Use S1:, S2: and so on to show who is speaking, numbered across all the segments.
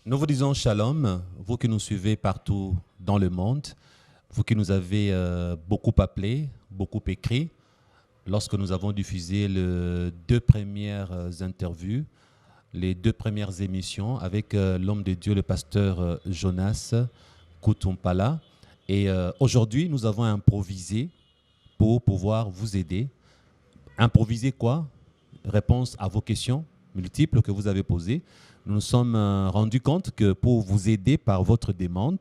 S1: Nous vous disons shalom, vous qui nous suivez partout dans le monde, vous qui nous avez beaucoup appelés, beaucoup écrit, lorsque nous avons diffusé les deux premières interviews, les deux premières émissions avec l'homme de Dieu, le pasteur Jonas Kutumpala. Et aujourd'hui, nous avons improvisé pour pouvoir vous aider. Improviser quoi? Réponse à vos questions multiples que vous avez posées. Nous nous sommes rendus compte que pour vous aider par votre demande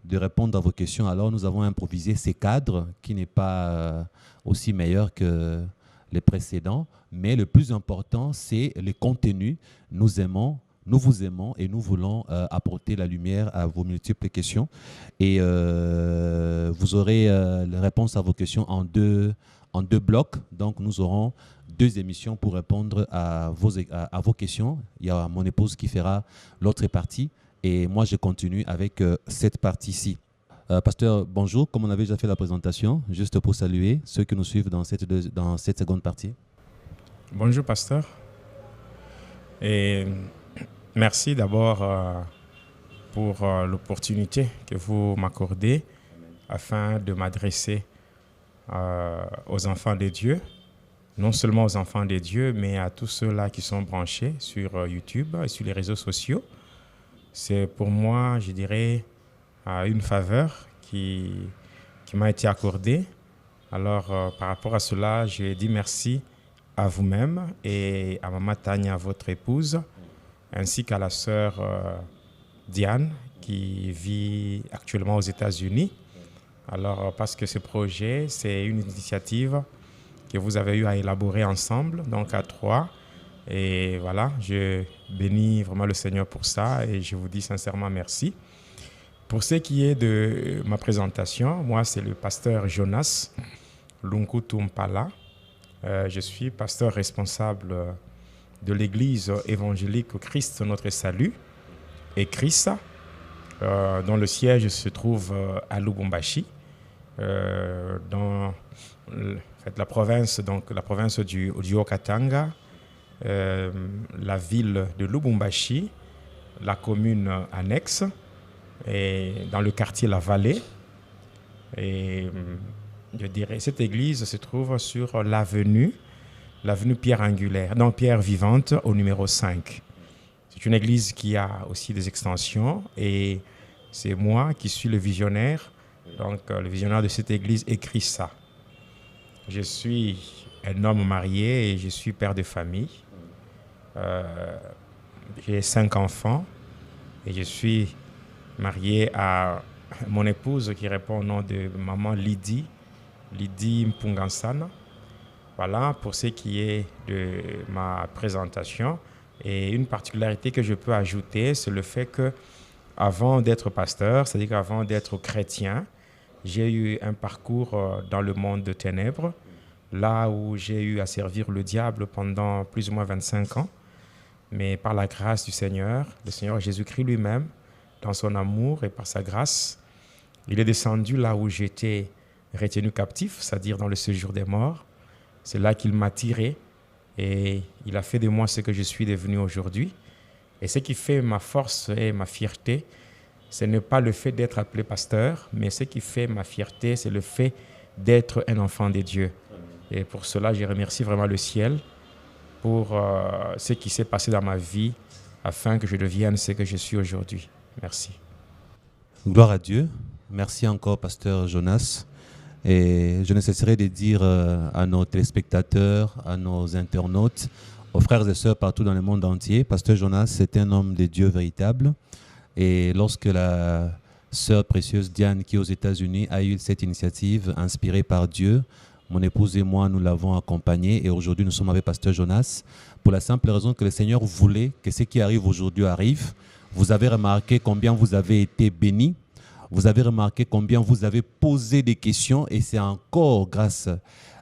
S1: de répondre à vos questions, alors nous avons improvisé ces cadres qui n'est pas aussi meilleur que les précédents, mais le plus important, c'est le contenu. Nous aimons, nous vous aimons et nous voulons apporter la lumière à vos multiples questions. Et vous aurez les réponses à vos questions en deux blocs. Donc, nous aurons deux émissions pour répondre à vos questions. Il y a mon épouse qui fera l'autre partie et moi, je continue avec cette partie-ci. Pasteur, bonjour. Comme on avait déjà fait la présentation, juste pour saluer ceux qui nous suivent dans cette seconde partie.
S2: Bonjour, pasteur. Et merci d'abord pour l'opportunité que vous m'accordez afin de m'adresser aux enfants de Dieu, non seulement aux enfants de Dieu, mais à tous ceux-là qui sont branchés sur YouTube et sur les réseaux sociaux. C'est pour moi, je dirais, une faveur qui m'a été accordée. Alors, par rapport à cela, je dis merci à vous-même et à Maman Tania, votre épouse, ainsi qu'à la sœur Diane, qui vit actuellement aux États-Unis. Alors, parce que ce projet, c'est une initiative que vous avez eu à élaborer ensemble, donc à trois. Et voilà, je bénis vraiment le Seigneur pour ça et je vous dis sincèrement merci. Pour ce qui est de ma présentation, moi, c'est le pasteur Jonas Lunkutumpala. Je suis pasteur responsable de l'église évangélique Christ notre salut et Christ, dont le siège se trouve à Lubumbashi, dans la province du Haut-Katanga, la ville de Lubumbashi, la commune annexe, et dans le quartier La Vallée. Et je dirais, cette église se trouve sur l'avenue Pierre Angulaire, donc Pierre Vivante, au numéro 5. C'est une église qui a aussi des extensions et c'est moi qui suis le visionnaire. Donc, le visionnaire de cette église écrit ça. Je suis un homme marié et je suis père de famille. J'ai 5 enfants et je suis marié à mon épouse qui répond au nom de maman Lydie Mpungansana. Voilà pour ce qui est de ma présentation. Et une particularité que je peux ajouter, c'est le fait que avant d'être pasteur, c'est-à-dire qu'avant d'être chrétien, j'ai eu un parcours dans le monde de ténèbres, là où j'ai eu à servir le diable pendant plus ou moins 25 ans. Mais par la grâce du Seigneur, le Seigneur Jésus-Christ lui-même, dans son amour et par sa grâce, il est descendu là où j'étais retenu captif, c'est-à-dire dans le séjour des morts. C'est là qu'il m'a tiré et il a fait de moi ce que je suis devenu aujourd'hui. Et ce qui fait ma force et ma fierté, ce n'est pas le fait d'être appelé pasteur, mais ce qui fait ma fierté, c'est le fait d'être un enfant de Dieu. Et pour cela, je remercie vraiment le ciel pour ce qui s'est passé dans ma vie afin que je devienne ce que je suis aujourd'hui. Merci.
S1: Gloire à Dieu. Merci encore, pasteur Jonas. Et je ne cesserai de dire à nos téléspectateurs, à nos internautes, aux frères et sœurs partout dans le monde entier, pasteur Jonas, c'est un homme de Dieu véritable. Et lorsque la sœur précieuse Diane, qui est aux États-Unis, a eu cette initiative inspirée par Dieu, mon épouse et moi, nous l'avons accompagné. Et aujourd'hui, nous sommes avec pasteur Jonas pour la simple raison que le Seigneur voulait que ce qui arrive aujourd'hui arrive. Vous avez remarqué combien vous avez été bénis. Vous avez remarqué combien vous avez posé des questions et c'est encore grâce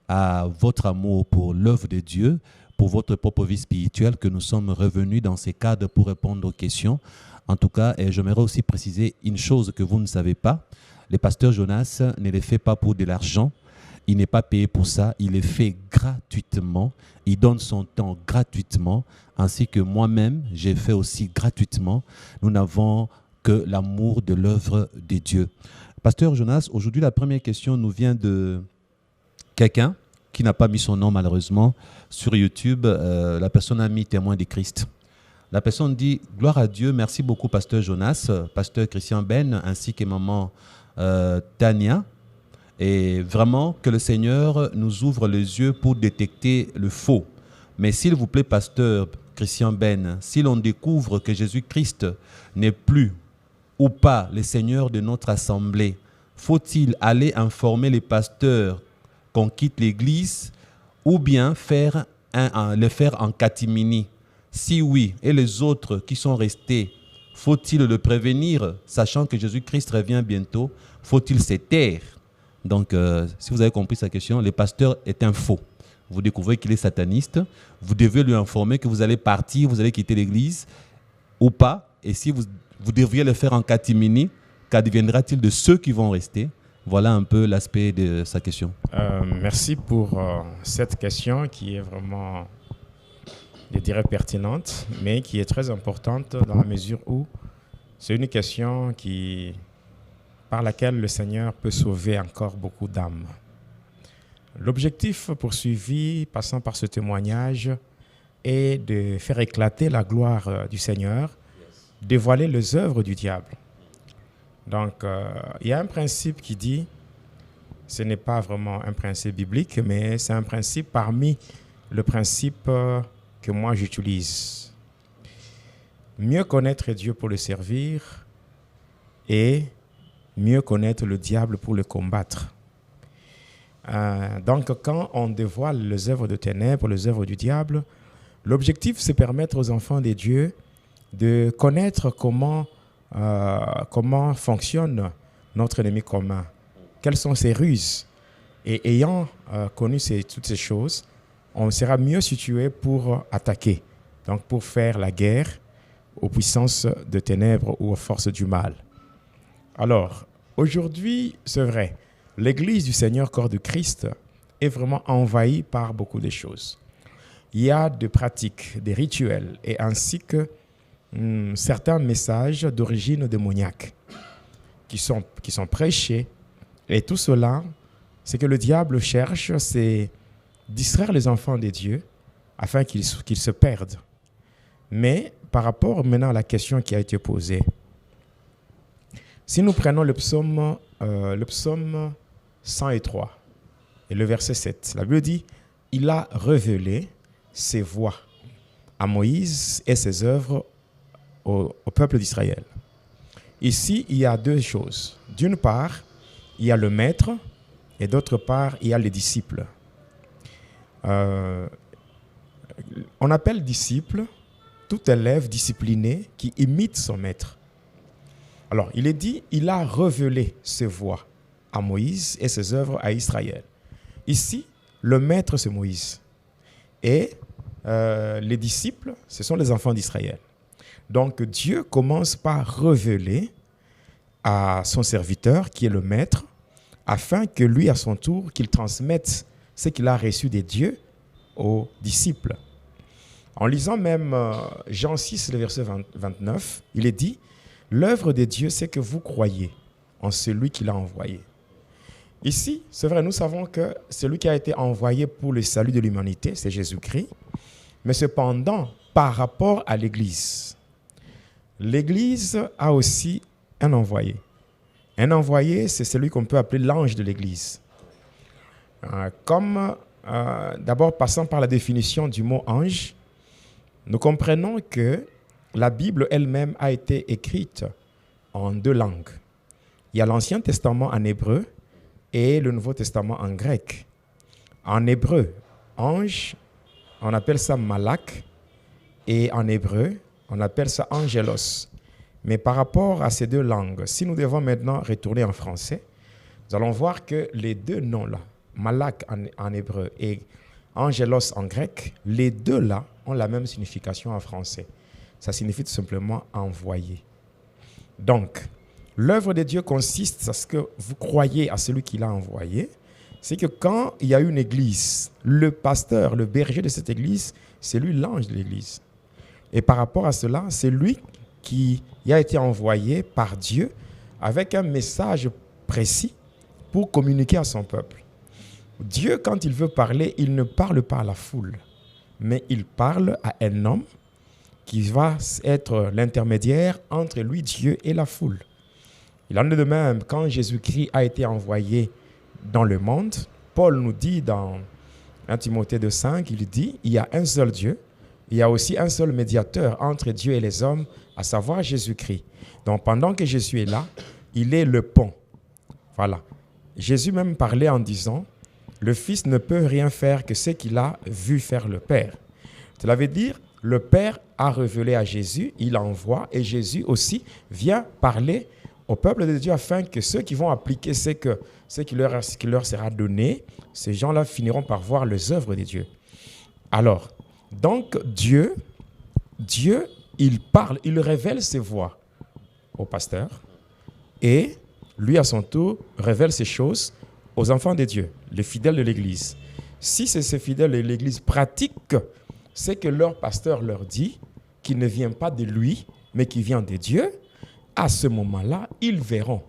S1: à votre amour pour l'œuvre de Dieu, pour votre propre vie spirituelle que nous sommes revenus dans ces cadres pour répondre aux questions. En tout cas, j'aimerais aussi préciser une chose que vous ne savez pas. Le pasteur Jonas ne le fait pas pour de l'argent. Il n'est pas payé pour ça. Il est fait gratuitement. Il donne son temps gratuitement, ainsi que moi-même, j'ai fait aussi gratuitement. Nous n'avons que l'amour de l'œuvre de Dieu. Pasteur Jonas, aujourd'hui, la première question nous vient de quelqu'un qui n'a pas mis son nom malheureusement sur YouTube. La personne a mis témoin de Christ. La personne dit « Gloire à Dieu, merci beaucoup Pasteur Jonas, Pasteur Christian Ben, ainsi que maman Tania. Et vraiment que le Seigneur nous ouvre les yeux pour détecter le faux. Mais s'il vous plaît, Pasteur Christian Ben, si l'on découvre que Jésus-Christ n'est plus ou pas le Seigneur de notre assemblée, faut-il aller informer les pasteurs qu'on quitte l'Église ou bien le faire en catimini? Si oui, et les autres qui sont restés, faut-il le prévenir, sachant que Jésus-Christ revient bientôt? Faut-il se taire? Donc, si vous avez compris sa question, le pasteur est un faux. Vous découvrez qu'il est sataniste. Vous devez lui informer que vous allez partir, vous allez quitter l'Église ou pas. Et si vous devriez le faire en catimini, qu'adviendra-t-il de ceux qui vont rester? Voilà un peu l'aspect de sa question.
S2: Merci pour cette question qui est vraiment, je dirais, pertinente, mais qui est très importante dans la mesure où c'est une question par laquelle le Seigneur peut sauver encore beaucoup d'âmes. L'objectif poursuivi, passant par ce témoignage, est de faire éclater la gloire du Seigneur, dévoiler les œuvres du diable. Donc, il y a un principe qui dit, ce n'est pas vraiment un principe biblique, mais c'est un principe parmi le principe que moi j'utilise. Mieux connaître Dieu pour le servir et mieux connaître le diable pour le combattre. Donc, quand on dévoile les œuvres de ténèbres, les œuvres du diable, l'objectif, c'est permettre aux enfants de Dieu de connaître comment fonctionne notre ennemi commun, quelles sont ses ruses. Et ayant connu toutes ces choses, on sera mieux situé pour attaquer, donc pour faire la guerre aux puissances de ténèbres ou aux forces du mal. Alors, aujourd'hui, c'est vrai, l'Église du Seigneur, corps de Christ, est vraiment envahie par beaucoup de choses. Il y a des pratiques, des rituels, et ainsi que certains messages d'origine démoniaque qui sont prêchés. Et tout cela, c'est que le diable cherche, c'est distraire les enfants de Dieu afin qu'ils se perdent. Mais par rapport maintenant à la question qui a été posée, si nous prenons le psaume 103 et le verset 7, la Bible dit « Il a révélé ses voies à Moïse et ses œuvres au peuple d'Israël. » Ici, il y a deux choses. D'une part, il y a le maître et d'autre part, il y a les disciples. On appelle disciple tout élève discipliné qui imite son maître. Alors, il est dit, il a révélé ses voies à Moïse et ses œuvres à Israël. Ici, le maître, c'est Moïse. Et les disciples, ce sont les enfants d'Israël. Donc, Dieu commence par révéler à son serviteur, qui est le maître, afin que lui, à son tour, qu'il transmette ce qu'il a reçu des dieux aux disciples. En lisant même Jean 6, le verset 29, il est dit « L'œuvre de Dieu, c'est que vous croyez en celui qui l'a envoyé. » Ici, c'est vrai, nous savons que celui qui a été envoyé pour le salut de l'humanité, c'est Jésus-Christ. Mais cependant, par rapport à l'Église, l'Église a aussi un envoyé. Un envoyé, c'est celui qu'on peut appeler l'ange de l'Église. D'abord, passant par la définition du mot ange, nous comprenons que la Bible elle-même a été écrite en deux langues. Il y a l'Ancien Testament en hébreu et le Nouveau Testament en grec. En hébreu, ange, on appelle ça malak, et en hébreu, on appelle ça angelos. Mais par rapport à ces deux langues, si nous devons maintenant retourner en français, nous allons voir que les deux noms-là, malak en hébreu et angelos en grec, les deux-là ont la même signification en français. Ça signifie tout simplement envoyer. Donc, l'œuvre de Dieu consiste à ce que vous croyez à celui qui l'a envoyé
S3: c'est que quand il y a une église, le pasteur, le berger de cette église, c'est lui l'ange de l'église. Et par rapport à cela, c'est lui qui a été envoyé par Dieu avec un message précis pour communiquer à son peuple. Dieu, quand il veut parler, il ne parle pas à la foule, mais il parle à un homme qui va être l'intermédiaire entre lui, Dieu, et la foule. Il en est de même quand Jésus-Christ a été envoyé dans le monde. Paul nous dit dans 1 Timothée 2,5, il dit, il y a un seul Dieu, il y a aussi un seul médiateur entre Dieu et les hommes, à savoir Jésus-Christ. Donc pendant que Jésus est là, il est le pont. Voilà. Jésus même parlait en disant, le Fils ne peut rien faire que ce qu'il a vu faire le Père. Cela veut dire, le Père a révélé à Jésus, il envoie, et Jésus aussi vient parler au peuple de Dieu afin que ceux qui vont appliquer ce qui leur sera donné, ces gens-là finiront par voir les œuvres de Dieu. Alors, donc Dieu, il parle, il révèle ses voies au pasteur et lui, à son tour, révèle ces choses aux enfants de Dieu, les fidèles de l'Église. Si ces fidèles de l'Église pratiquent ce que leur pasteur leur dit, qui ne vient pas de lui, mais qui vient de Dieu, à ce moment-là, ils verront.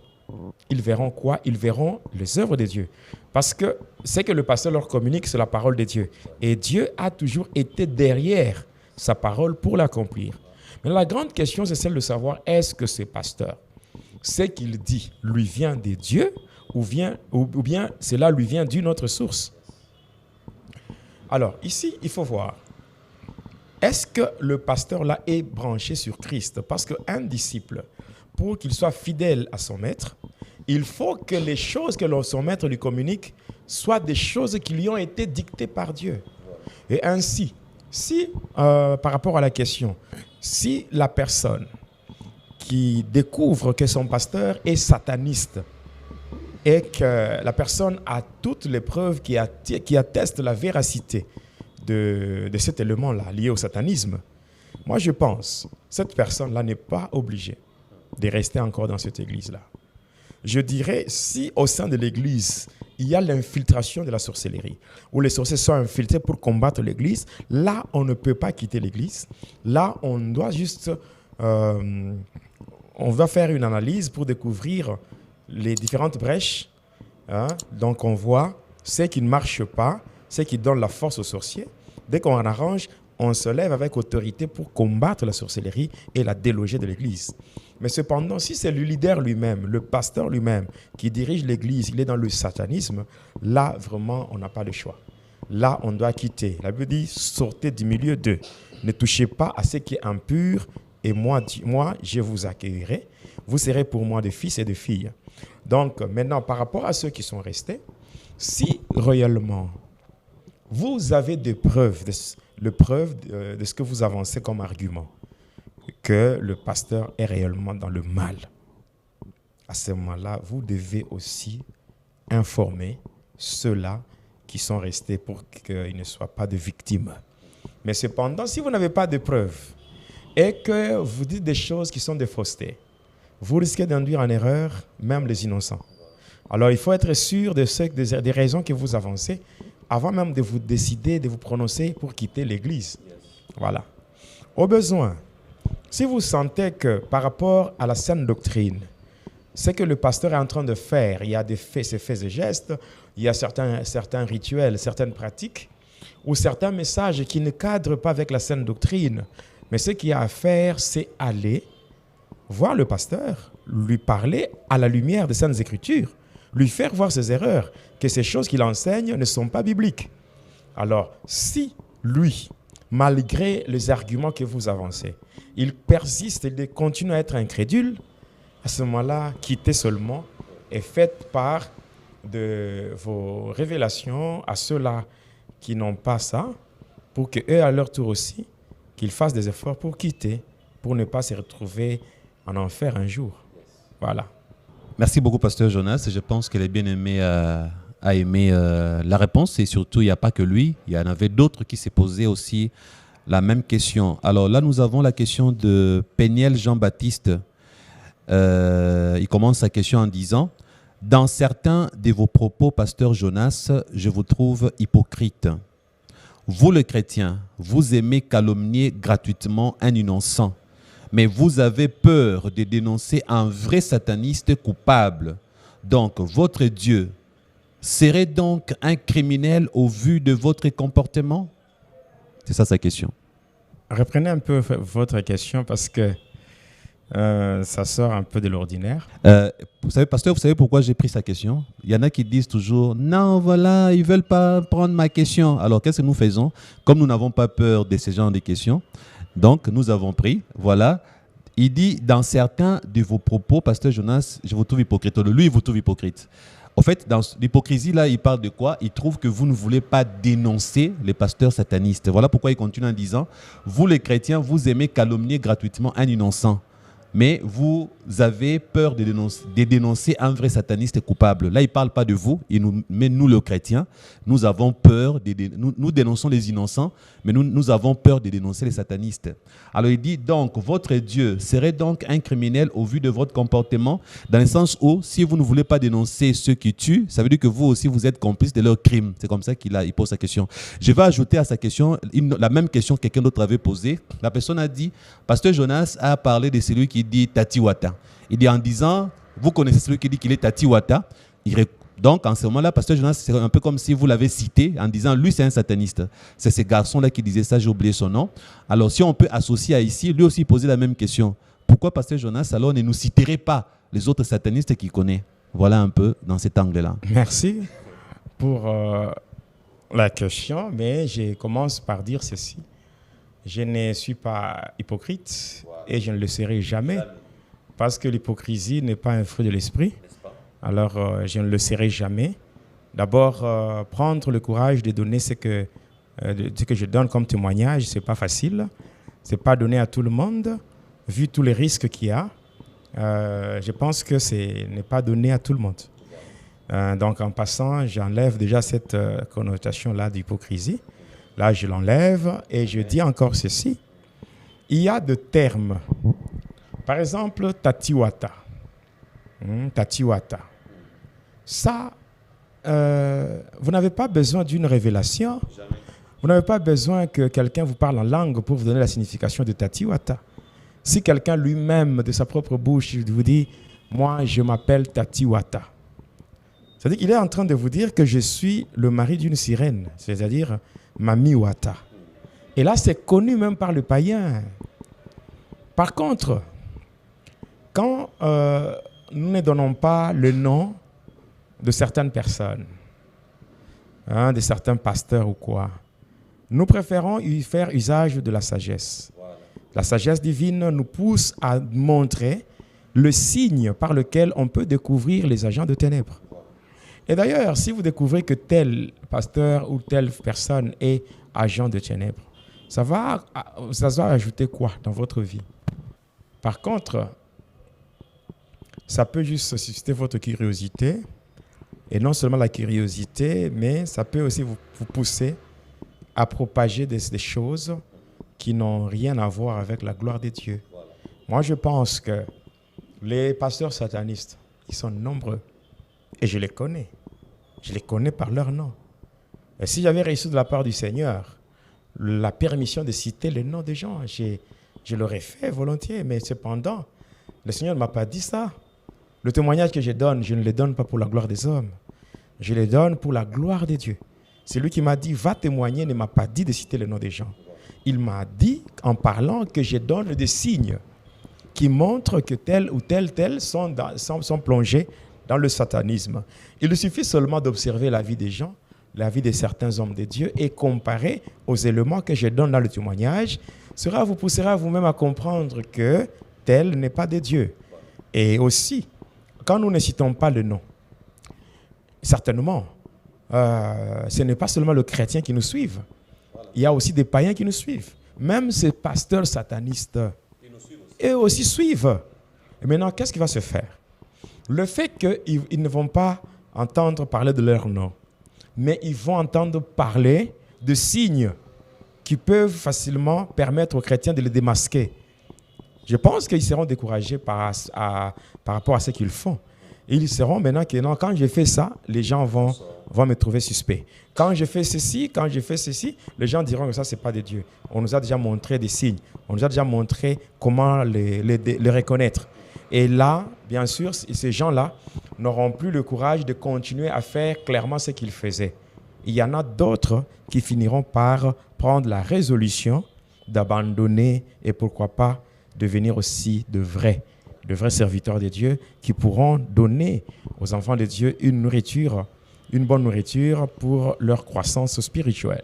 S3: Ils verront quoi? Ils verront les œuvres de Dieu. Parce que ce que le pasteur leur communique, c'est la parole de Dieu. Et Dieu a toujours été derrière sa parole pour l'accomplir. Mais la grande question, c'est celle de savoir, est-ce que ce pasteur, ce qu'il dit, lui vient de Dieu ou bien cela lui vient d'une autre source? Alors, ici, il faut voir. Est-ce que le pasteur là est branché sur Christ? Parce qu'un disciple, pour qu'il soit fidèle à son maître, il faut que les choses que son maître lui communique soient des choses qui lui ont été dictées par Dieu. Et ainsi, si, par rapport à la question, si la personne qui découvre que son pasteur est sataniste et que la personne a toutes les preuves qui attestent la véracité de cet élément-là lié au satanisme, moi je pense que cette personne-là n'est pas obligée de rester encore dans cette église-là. Je dirais, si au sein de l'église, il y a l'infiltration de la sorcellerie, où les sorciers sont infiltrés pour combattre l'église, là, on ne peut pas quitter l'église. Là, on doit juste... on va faire une analyse pour découvrir les différentes brèches. Hein? Donc, on voit ce qui ne marche pas, ce qui donne la force aux sorciers. Dès qu'on en arrange, on se lève avec autorité pour combattre la sorcellerie et la déloger de l'église. Mais cependant, si c'est le leader lui-même, le pasteur lui-même qui dirige l'église, il est dans le satanisme, là, vraiment, on n'a pas de choix. Là, on doit quitter. La Bible dit, sortez du milieu d'eux. Ne touchez pas à ce qui est impur et moi, je vous accueillerai. Vous serez pour moi des fils et des filles. Donc, maintenant, par rapport à ceux qui sont restés, si réellement vous avez des preuves, de ce que vous avancez comme argument, que le pasteur est réellement dans le mal, à ce moment-là, vous devez aussi informer ceux-là qui sont restés pour qu'ils ne soient pas de victimes. Mais cependant, si vous n'avez pas de preuves et que vous dites des choses qui sont des faussetés, vous risquez d'induire en erreur même les innocents. Alors, il faut être sûr des raisons que vous avancez avant même de vous décider, de vous prononcer pour quitter l'église. Voilà. Au besoin, si vous sentez que par rapport à la saine doctrine, ce que le pasteur est en train de faire, il y a ces faits et gestes, il y a certains rituels, certaines pratiques, ou certains messages qui ne cadrent pas avec la saine doctrine. Mais ce qu'il y a à faire, c'est aller voir le pasteur, lui parler à la lumière des Saintes Écritures, lui faire voir ses erreurs, que ces choses qu'il enseigne ne sont pas bibliques. Alors, si lui, malgré les arguments que vous avancez, il persiste et continue à être incrédule, à ce moment-là, quittez seulement et faites part de vos révélations à ceux-là qui n'ont pas ça, pour qu'eux, à leur tour aussi, qu'ils fassent des efforts pour quitter, pour ne pas se retrouver en enfer un jour. Voilà.
S1: Merci beaucoup, Pasteur Jonas. Je pense que les bien-aimés a aimé la réponse et surtout, il n'y a pas que lui. Il y en avait d'autres qui s'est posé aussi la même question. Alors là, nous avons la question de Péniel Jean-Baptiste. Il commence sa question en disant Dans certains de vos propos, pasteur Jonas, je vous trouve hypocrite. Vous, le chrétien, vous aimez calomnier gratuitement un innocent, mais vous avez peur de dénoncer un vrai sataniste coupable. Donc, votre Dieu serait donc un criminel au vu de votre comportement? C'est ça sa question.
S2: Reprenez un peu votre question parce que ça sort un peu de l'ordinaire.
S1: Vous savez, pasteur, vous savez pourquoi j'ai pris sa question? Il y en a qui disent toujours, non, voilà, ils ne veulent pas prendre ma question. Alors, qu'est-ce que nous faisons? Comme nous n'avons pas peur de ces genres de questions, donc nous avons pris, voilà. Il dit, dans certains de vos propos, pasteur Jonas, je vous trouve hypocrite. Lui, il vous trouve hypocrite. En fait, dans l'hypocrisie, là, il parle de quoi? Il trouve que vous ne voulez pas dénoncer les pasteurs satanistes. Voilà pourquoi il continue en disant, vous les chrétiens, vous aimez calomnier gratuitement un innocent, mais vous avez peur de dénoncer un vrai sataniste coupable. Là, il ne parle pas de vous, mais nous, les chrétiens, nous avons peur, nous dénonçons les innocents, mais nous avons peur de dénoncer les satanistes. Alors il dit, donc, votre Dieu serait donc un criminel au vu de votre comportement, dans le sens où, si vous ne voulez pas dénoncer ceux qui tuent, ça veut dire que vous aussi, vous êtes complice de leurs crimes. C'est comme ça il pose sa question. Je vais ajouter à sa question la même question que quelqu'un d'autre avait posée. La personne a dit, pasteur Jonas a parlé de celui qui dit Tatiwata. Il dit en disant, vous connaissez celui qui dit qu'il est Tatiwata. Donc, en ce moment-là, pasteur Jonas, c'est un peu comme si vous l'avez cité en disant, lui, c'est un sataniste. C'est ce garçon-là qui disait ça, j'ai oublié son nom. Alors, si on peut associer à ici, lui aussi poser la même question. Pourquoi pasteur Jonas, alors, ne nous citerait pas les autres satanistes qu'il connaît? Voilà un peu dans cet angle-là.
S2: Merci pour la question, mais je commence par dire ceci. Je ne suis pas hypocrite et je ne le serai jamais parce que l'hypocrisie n'est pas un fruit de l'esprit. Alors, je ne le serai jamais. D'abord, prendre le courage de donner ce que je donne comme témoignage, ce n'est pas facile. Ce n'est pas donné à tout le monde, vu tous les risques qu'il y a. Je pense que ce n'est pas donné à tout le monde. Donc, en passant, j'enlève déjà cette connotation-là d'hypocrisie. Là, je l'enlève et je dis encore ceci. Il y a des termes. Par exemple, Tatiwata. Tatiwata. Ça, vous n'avez pas besoin d'une révélation. Jamais. Vous n'avez pas besoin que quelqu'un vous parle en langue pour vous donner la signification de Tatiwata. Si quelqu'un lui-même, de sa propre bouche, vous dit « Moi, je m'appelle Tatiwata », c'est-à-dire qu'il est en train de vous dire que je suis le mari d'une sirène, c'est-à-dire Mami Wata. Et là, c'est connu même par le païen. Par contre, quand nous ne donnons pas le nom de certaines personnes, de certains pasteurs ou quoi, nous préférons y faire usage de la sagesse. Voilà. La sagesse divine nous pousse à montrer le signe par lequel on peut découvrir les agents de ténèbres. Et d'ailleurs, si vous découvrez que tel pasteur ou telle personne est agent de ténèbres, ça va ajouter quoi dans votre vie? Par contre, ça peut juste susciter votre curiosité. Et non seulement la curiosité, mais ça peut aussi vous pousser à propager des choses qui n'ont rien à voir avec la gloire de Dieu. Voilà. Moi, je pense que les pasteurs satanistes, ils sont nombreux. Et je les connais. Je les connais par leur nom. Et si j'avais reçu de la part du Seigneur la permission de citer les noms des gens, je l'aurais fait volontiers. Mais cependant, le Seigneur ne m'a pas dit ça. Le témoignage que je donne, je ne le donne pas pour la gloire des hommes. Je le donne pour la gloire de Dieu. C'est lui qui m'a dit, va témoigner, ne m'a pas dit de citer le nom des gens. Il m'a dit, en parlant, que je donne des signes qui montrent que tel ou tel sont plongés dans le satanisme. Il suffit seulement d'observer la vie des gens, la vie de certains hommes de Dieu et comparer aux éléments que je donne dans le témoignage. Cela vous poussera vous-même à comprendre que tel n'est pas de Dieu. Et aussi, quand nous ne citons pas le nom, certainement, ce n'est pas seulement le chrétien qui nous suit. Il y a aussi des païens qui nous suivent. Même ces pasteurs satanistes, eux aussi suivent. Et maintenant, qu'est-ce qui va se faire? Le fait qu'ils ne vont pas entendre parler de leur nom, mais ils vont entendre parler de signes qui peuvent facilement permettre aux chrétiens de les démasquer. Je pense qu'ils seront découragés par rapport à ce qu'ils font.
S3: Ils sauront maintenant que non, quand je fais ça, les gens vont me trouver suspect. Quand je fais ceci, les gens diront que ça, ce n'est pas de Dieu. On nous a déjà montré des signes. On nous a déjà montré comment les reconnaître. Et là, bien sûr, ces gens-là n'auront plus le courage de continuer à faire clairement ce qu'ils faisaient. Il y en a d'autres qui finiront par prendre la résolution d'abandonner et pourquoi pas devenir aussi de vrais serviteurs de Dieu qui pourront donner aux enfants de Dieu une bonne nourriture pour leur croissance spirituelle.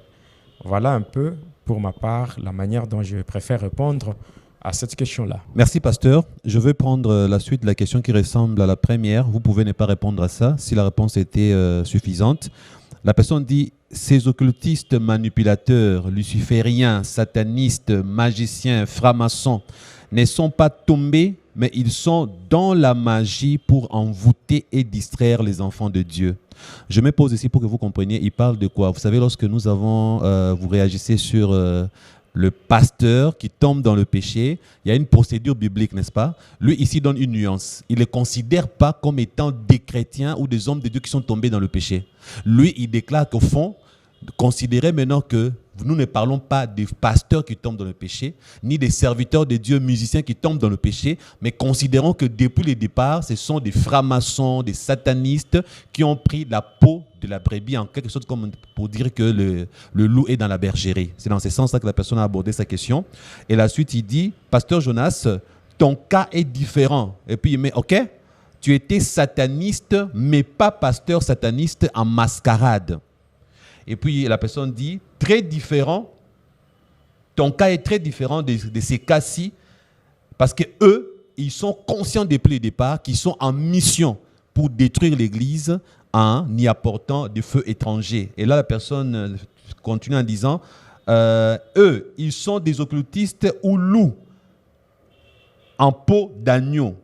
S3: Voilà un peu, pour ma part, la manière dont je préfère répondre à cette question-là.
S1: Merci, pasteur. Je vais prendre la suite de la question qui ressemble à la première. Vous pouvez ne pas répondre à ça si la réponse était suffisante. La personne dit « Ces occultistes manipulateurs, lucifériens, satanistes, magiciens, francs-maçons ne sont pas tombés, mais ils sont dans la magie pour envoûter et distraire les enfants de Dieu. » Je me pose ici pour que vous compreniez, il parle de quoi? Vous savez, lorsque nous avons, vous réagissez sur le pasteur qui tombe dans le péché, il y a une procédure biblique, n'est-ce pas? Lui, ici, donne une nuance. Il ne les considère pas comme étant des chrétiens ou des hommes de Dieu qui sont tombés dans le péché. Lui, il déclare qu'au fond, considérez maintenant que nous ne parlons pas des pasteurs qui tombent dans le péché, ni des serviteurs de Dieu, musiciens qui tombent dans le péché, mais considérons que depuis le départ, ce sont des francs-maçons, des satanistes qui ont pris la peau de la brebis, en quelque sorte comme pour dire que le loup est dans la bergerie. C'est dans ce sens-là que la personne a abordé sa question. Et la suite, il dit, Pasteur Jonas, ton cas est différent. Et puis il met, ok, tu étais sataniste, mais pas pasteur sataniste en mascarade. Et puis la personne dit, très différent, ton cas est très différent de ces cas-ci, parce qu'eux, ils sont conscients depuis le départ qu'ils sont en mission pour détruire l'Église en y apportant des feux étrangers. Et là, la personne continue en disant, eux, ils sont des occultistes ou loups en peau d'agneau.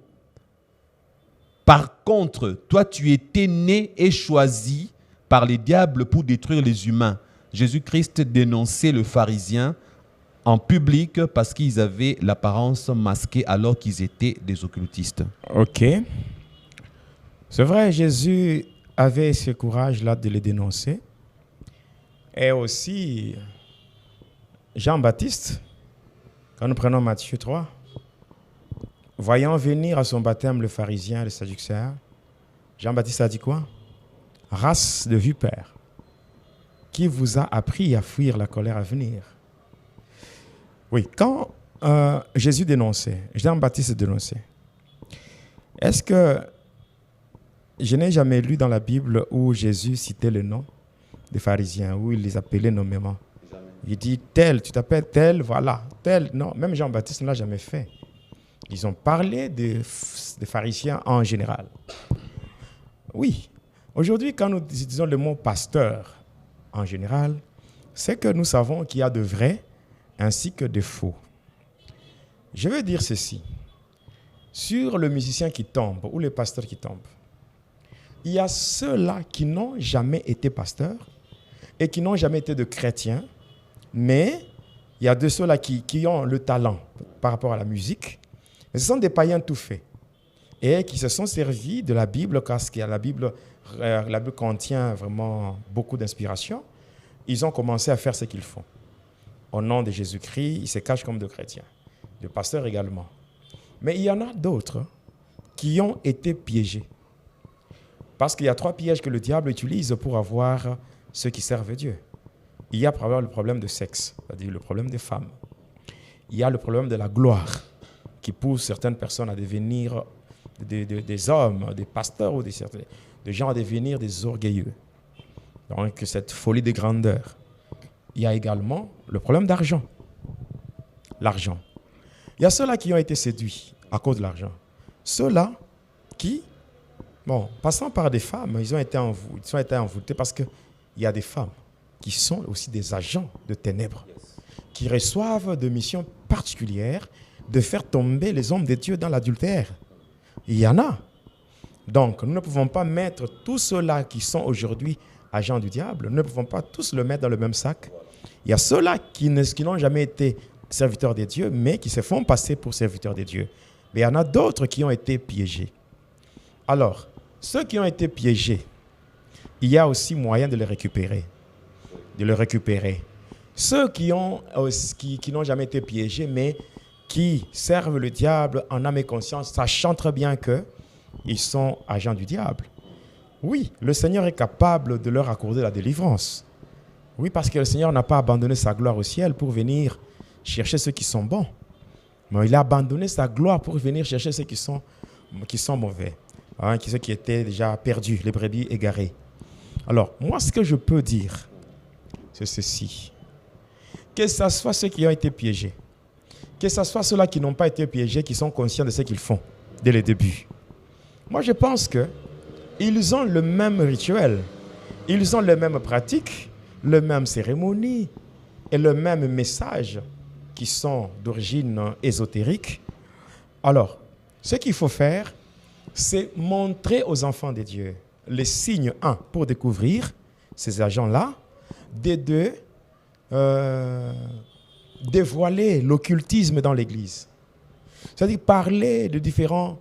S1: Par contre, toi, tu étais né et choisi par les diables pour détruire les humains. Jésus-Christ dénonçait le pharisien en public parce qu'ils avaient l'apparence masquée alors qu'ils étaient des occultistes.
S3: Ok. C'est vrai, Jésus avait ce courage-là de les dénoncer. Et aussi, Jean-Baptiste, quand nous prenons Matthieu 3, voyant venir à son baptême le pharisien, le sadducéen, Jean-Baptiste a dit quoi? Race de vipères, qui vous a appris à fuir la colère à venir. Oui, quand Jésus dénonçait, Jean-Baptiste dénonçait, est-ce que je n'ai jamais lu dans la Bible où Jésus citait le nom des pharisiens, où il les appelait nommément? Il dit tel, tu t'appelles tel, voilà, tel. Non, même Jean-Baptiste ne l'a jamais fait. Ils ont parlé des pharisiens en général. Oui. Aujourd'hui, quand nous utilisons le mot pasteur en général, c'est que nous savons qu'il y a de vrais ainsi que de faux. Je veux dire ceci. Sur le musicien qui tombe ou le pasteur qui tombe, il y a ceux-là qui n'ont jamais été pasteurs et qui n'ont jamais été de chrétiens, mais il y a de ceux-là qui ont le talent par rapport à la musique. Mais ce sont des païens tout faits et qui se sont servis de la Bible parce que la Bible contient vraiment beaucoup d'inspiration. Ils ont commencé à faire ce qu'ils font. Au nom de Jésus-Christ, ils se cachent comme de chrétiens, de pasteurs également. Mais il y en a d'autres qui ont été piégés. Parce qu'il y a 3 pièges que le diable utilise pour avoir ceux qui servent Dieu. Il y a probablement le problème de sexe, c'est-à-dire le problème des femmes. Il y a le problème de la gloire qui pousse certaines personnes à devenir des hommes, des pasteurs ou des gens à devenir des orgueilleux. Donc, cette folie de grandeur. Il y a également le problème d'argent. L'argent. Il y a ceux-là qui ont été séduits à cause de l'argent. Ceux-là qui, passant par des femmes, ils ont été envoûtés parce qu'il y a des femmes qui sont aussi des agents de ténèbres, qui reçoivent des missions particulières de faire tomber les hommes de Dieu dans l'adultère. Il y en a. Donc, nous ne pouvons pas mettre tous ceux-là qui sont aujourd'hui agents du diable, nous ne pouvons pas tous le mettre dans le même sac. Il y a ceux-là qui n'ont jamais été serviteurs de Dieu, mais qui se font passer pour serviteurs de Dieu. Mais il y en a d'autres qui ont été piégés. Alors, Ceux qui ont été piégés, il y a aussi moyen de les récupérer. De les récupérer. Ceux qui n'ont jamais été piégés, mais qui servent le diable en âme et conscience, sachant très bien qu'ils sont agents du diable. Oui, le Seigneur est capable de leur accorder la délivrance. Oui, parce que le Seigneur n'a pas abandonné sa gloire au ciel pour venir chercher ceux qui sont bons. Mais il a abandonné sa gloire pour venir chercher ceux qui sont mauvais. Hein, ceux qui étaient déjà perdus, les brebis égarées. Alors, moi, ce que je peux dire, c'est ceci. Que ce soit ceux qui ont été piégés, que ce soit ceux-là qui n'ont pas été piégés, qui sont conscients de ce qu'ils font dès le début. Moi, je pense qu'ils ont le même rituel, ils ont les mêmes pratiques, les mêmes cérémonies et le même message qui sont d'origine ésotérique. Alors, ce qu'il faut faire, c'est montrer aux enfants de Dieu les signes, un, pour découvrir ces agents-là, des deux, dévoiler l'occultisme dans l'Église. C'est-à-dire parler de différents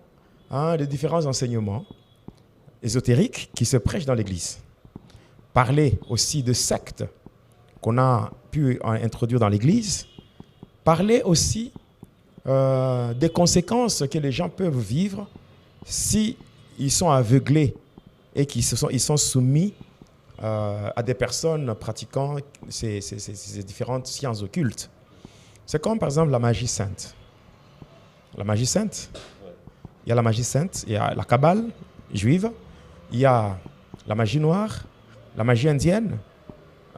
S3: enseignements ésotériques qui se prêchent dans l'Église. Parler aussi de sectes qu'on a pu introduire dans l'Église. Parler aussi des conséquences que les gens peuvent vivre si ils sont aveuglés et qu'ils sont soumis à des personnes pratiquant ces différentes sciences occultes. C'est comme par exemple la magie sainte. La magie sainte, il y a la magie sainte, il y a la Kabbale juive, il y a la magie noire, la magie indienne,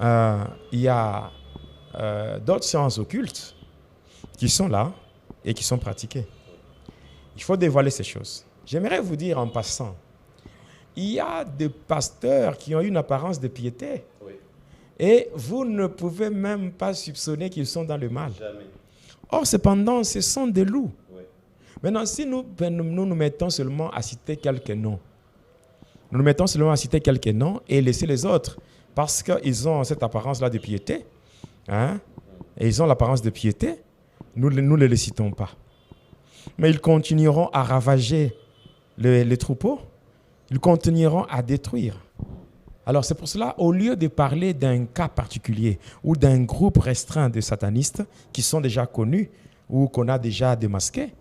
S3: il y a d'autres sciences occultes qui sont là et qui sont pratiquées. Il faut dévoiler ces choses. J'aimerais vous dire en passant, il y a des pasteurs qui ont une apparence de piété. Oui. Et vous ne pouvez même pas soupçonner qu'ils sont dans le mal. Jamais. Or, cependant, ce sont des loups. Oui. Maintenant, si nous mettons seulement à citer quelques noms, nous nous mettons seulement à citer quelques noms et laisser les autres, parce qu'ils ont cette apparence-là de piété, hein, et ils ont l'apparence de piété, nous ne les citons pas. Mais ils continueront à ravager les troupeaux, ils continueront à détruire. Alors c'est pour cela, au lieu de parler d'un cas particulier ou d'un groupe restreint de satanistes qui sont déjà connus ou qu'on a déjà démasqués,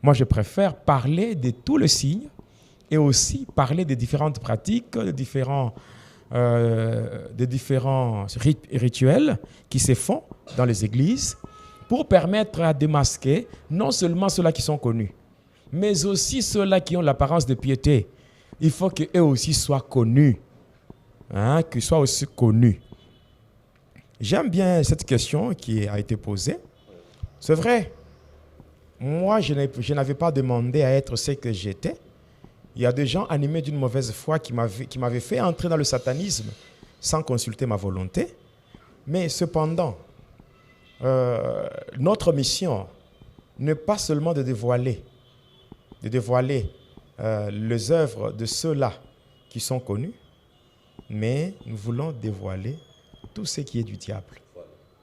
S3: moi je préfère parler de tous les signes et aussi parler des différentes pratiques, des différents rituels qui se font dans les églises pour permettre à démasquer non seulement ceux-là qui sont connus, mais aussi ceux-là qui ont l'apparence de piété. Il faut qu'eux aussi soient connus. Hein, qu'ils soient aussi connus. J'aime bien cette question qui a été posée. C'est vrai, moi, je n'avais pas demandé à être ce que j'étais. Il y a des gens animés d'une mauvaise foi qui m'avaient fait entrer dans le satanisme sans consulter ma volonté. Mais cependant, notre mission n'est pas seulement de dévoiler les œuvres de ceux-là qui sont connus, mais nous voulons dévoiler tout ce qui est du diable.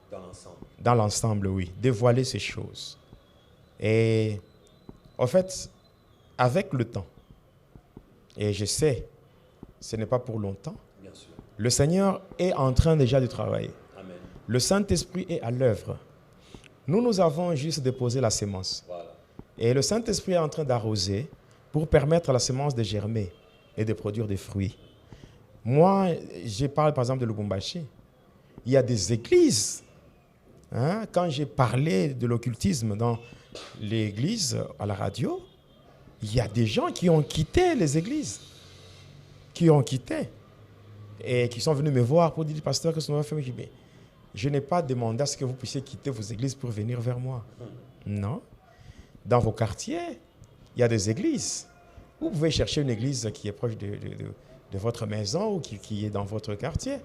S3: Dans l'ensemble. Dans l'ensemble, oui. Dévoiler ces choses. Et en fait, avec le temps, et je sais, ce n'est pas pour longtemps, bien sûr, le Seigneur est en train déjà de travailler. Amen. Le Saint-Esprit est à l'œuvre. Nous avons juste déposé la sémence. Voilà. Et le Saint-Esprit est en train d'arroser pour permettre à la sémence de germer et de produire des fruits. Moi, je parle par exemple de Lubumbashi. Il y a des églises. Hein, quand j'ai parlé de l'occultisme dans l'église à la radio, il y a des gens qui ont quitté les églises. Qui ont quitté. Et qui sont venus me voir pour dire, pasteur, qu'est-ce qu'on va faire? Je n'ai pas demandé à ce que vous puissiez quitter vos églises pour venir vers moi. Non. Dans vos quartiers, il y a des églises. Vous pouvez chercher une église qui est proche de votre maison ou qui est dans votre quartier.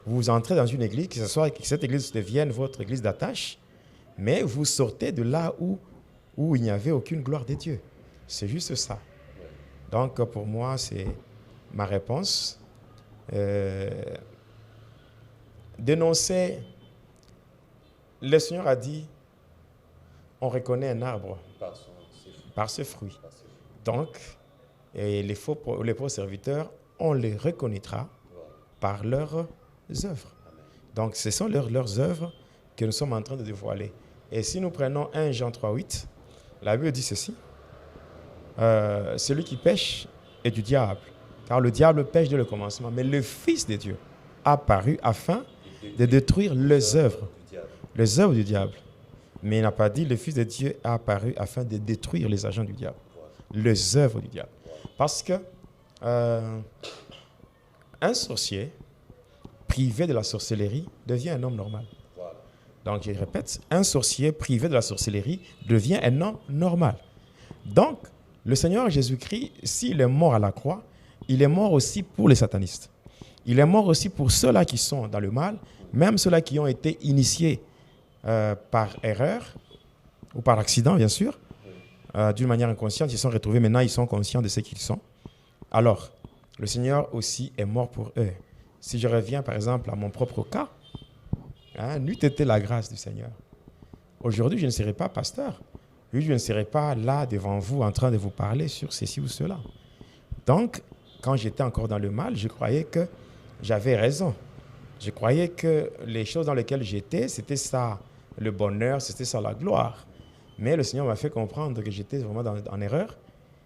S3: Vous entrez dans une église, que cette église devienne votre église d'attache, mais vous sortez de là où il n'y avait aucune gloire de Dieu. C'est juste ça. Donc, pour moi, c'est ma réponse. Dénoncer, le Seigneur a dit, on reconnaît un arbre par ses fruits. Donc, Et les faux serviteurs, on les reconnaîtra par leurs œuvres. Donc, ce sont leurs œuvres que nous sommes en train de dévoiler. Et si nous prenons 1 Jean 3,8, la Bible dit ceci. Celui qui pêche est du diable, car le diable pêche dès le commencement. Mais le Fils de Dieu a apparu afin de détruire les œuvres du diable. Mais il n'a pas dit le Fils de Dieu a apparu afin de détruire les agents du diable, les œuvres du diable. Parce que un sorcier privé de la sorcellerie devient un homme normal. Donc, je répète, un sorcier privé de la sorcellerie devient un homme normal. Donc, le Seigneur Jésus-Christ, s'il est mort à la croix, il est mort aussi pour les satanistes. Il est mort aussi pour ceux-là qui sont dans le mal, même ceux-là qui ont été initiés par erreur ou par accident, bien sûr, d'une manière inconsciente. Ils sont retrouvés, maintenant ils sont conscients de ce qu'ils sont. Alors, le Seigneur aussi est mort pour eux. Si je reviens par exemple à mon propre cas, n'eût été la grâce du Seigneur. Aujourd'hui, je ne serais pas pasteur. Je ne serais pas là devant vous en train de vous parler sur ceci ou cela. Donc, quand j'étais encore dans le mal, je croyais que j'avais raison. Je croyais que les choses dans lesquelles j'étais, c'était ça le bonheur, c'était ça la gloire. Mais le Seigneur m'a fait comprendre que j'étais vraiment en erreur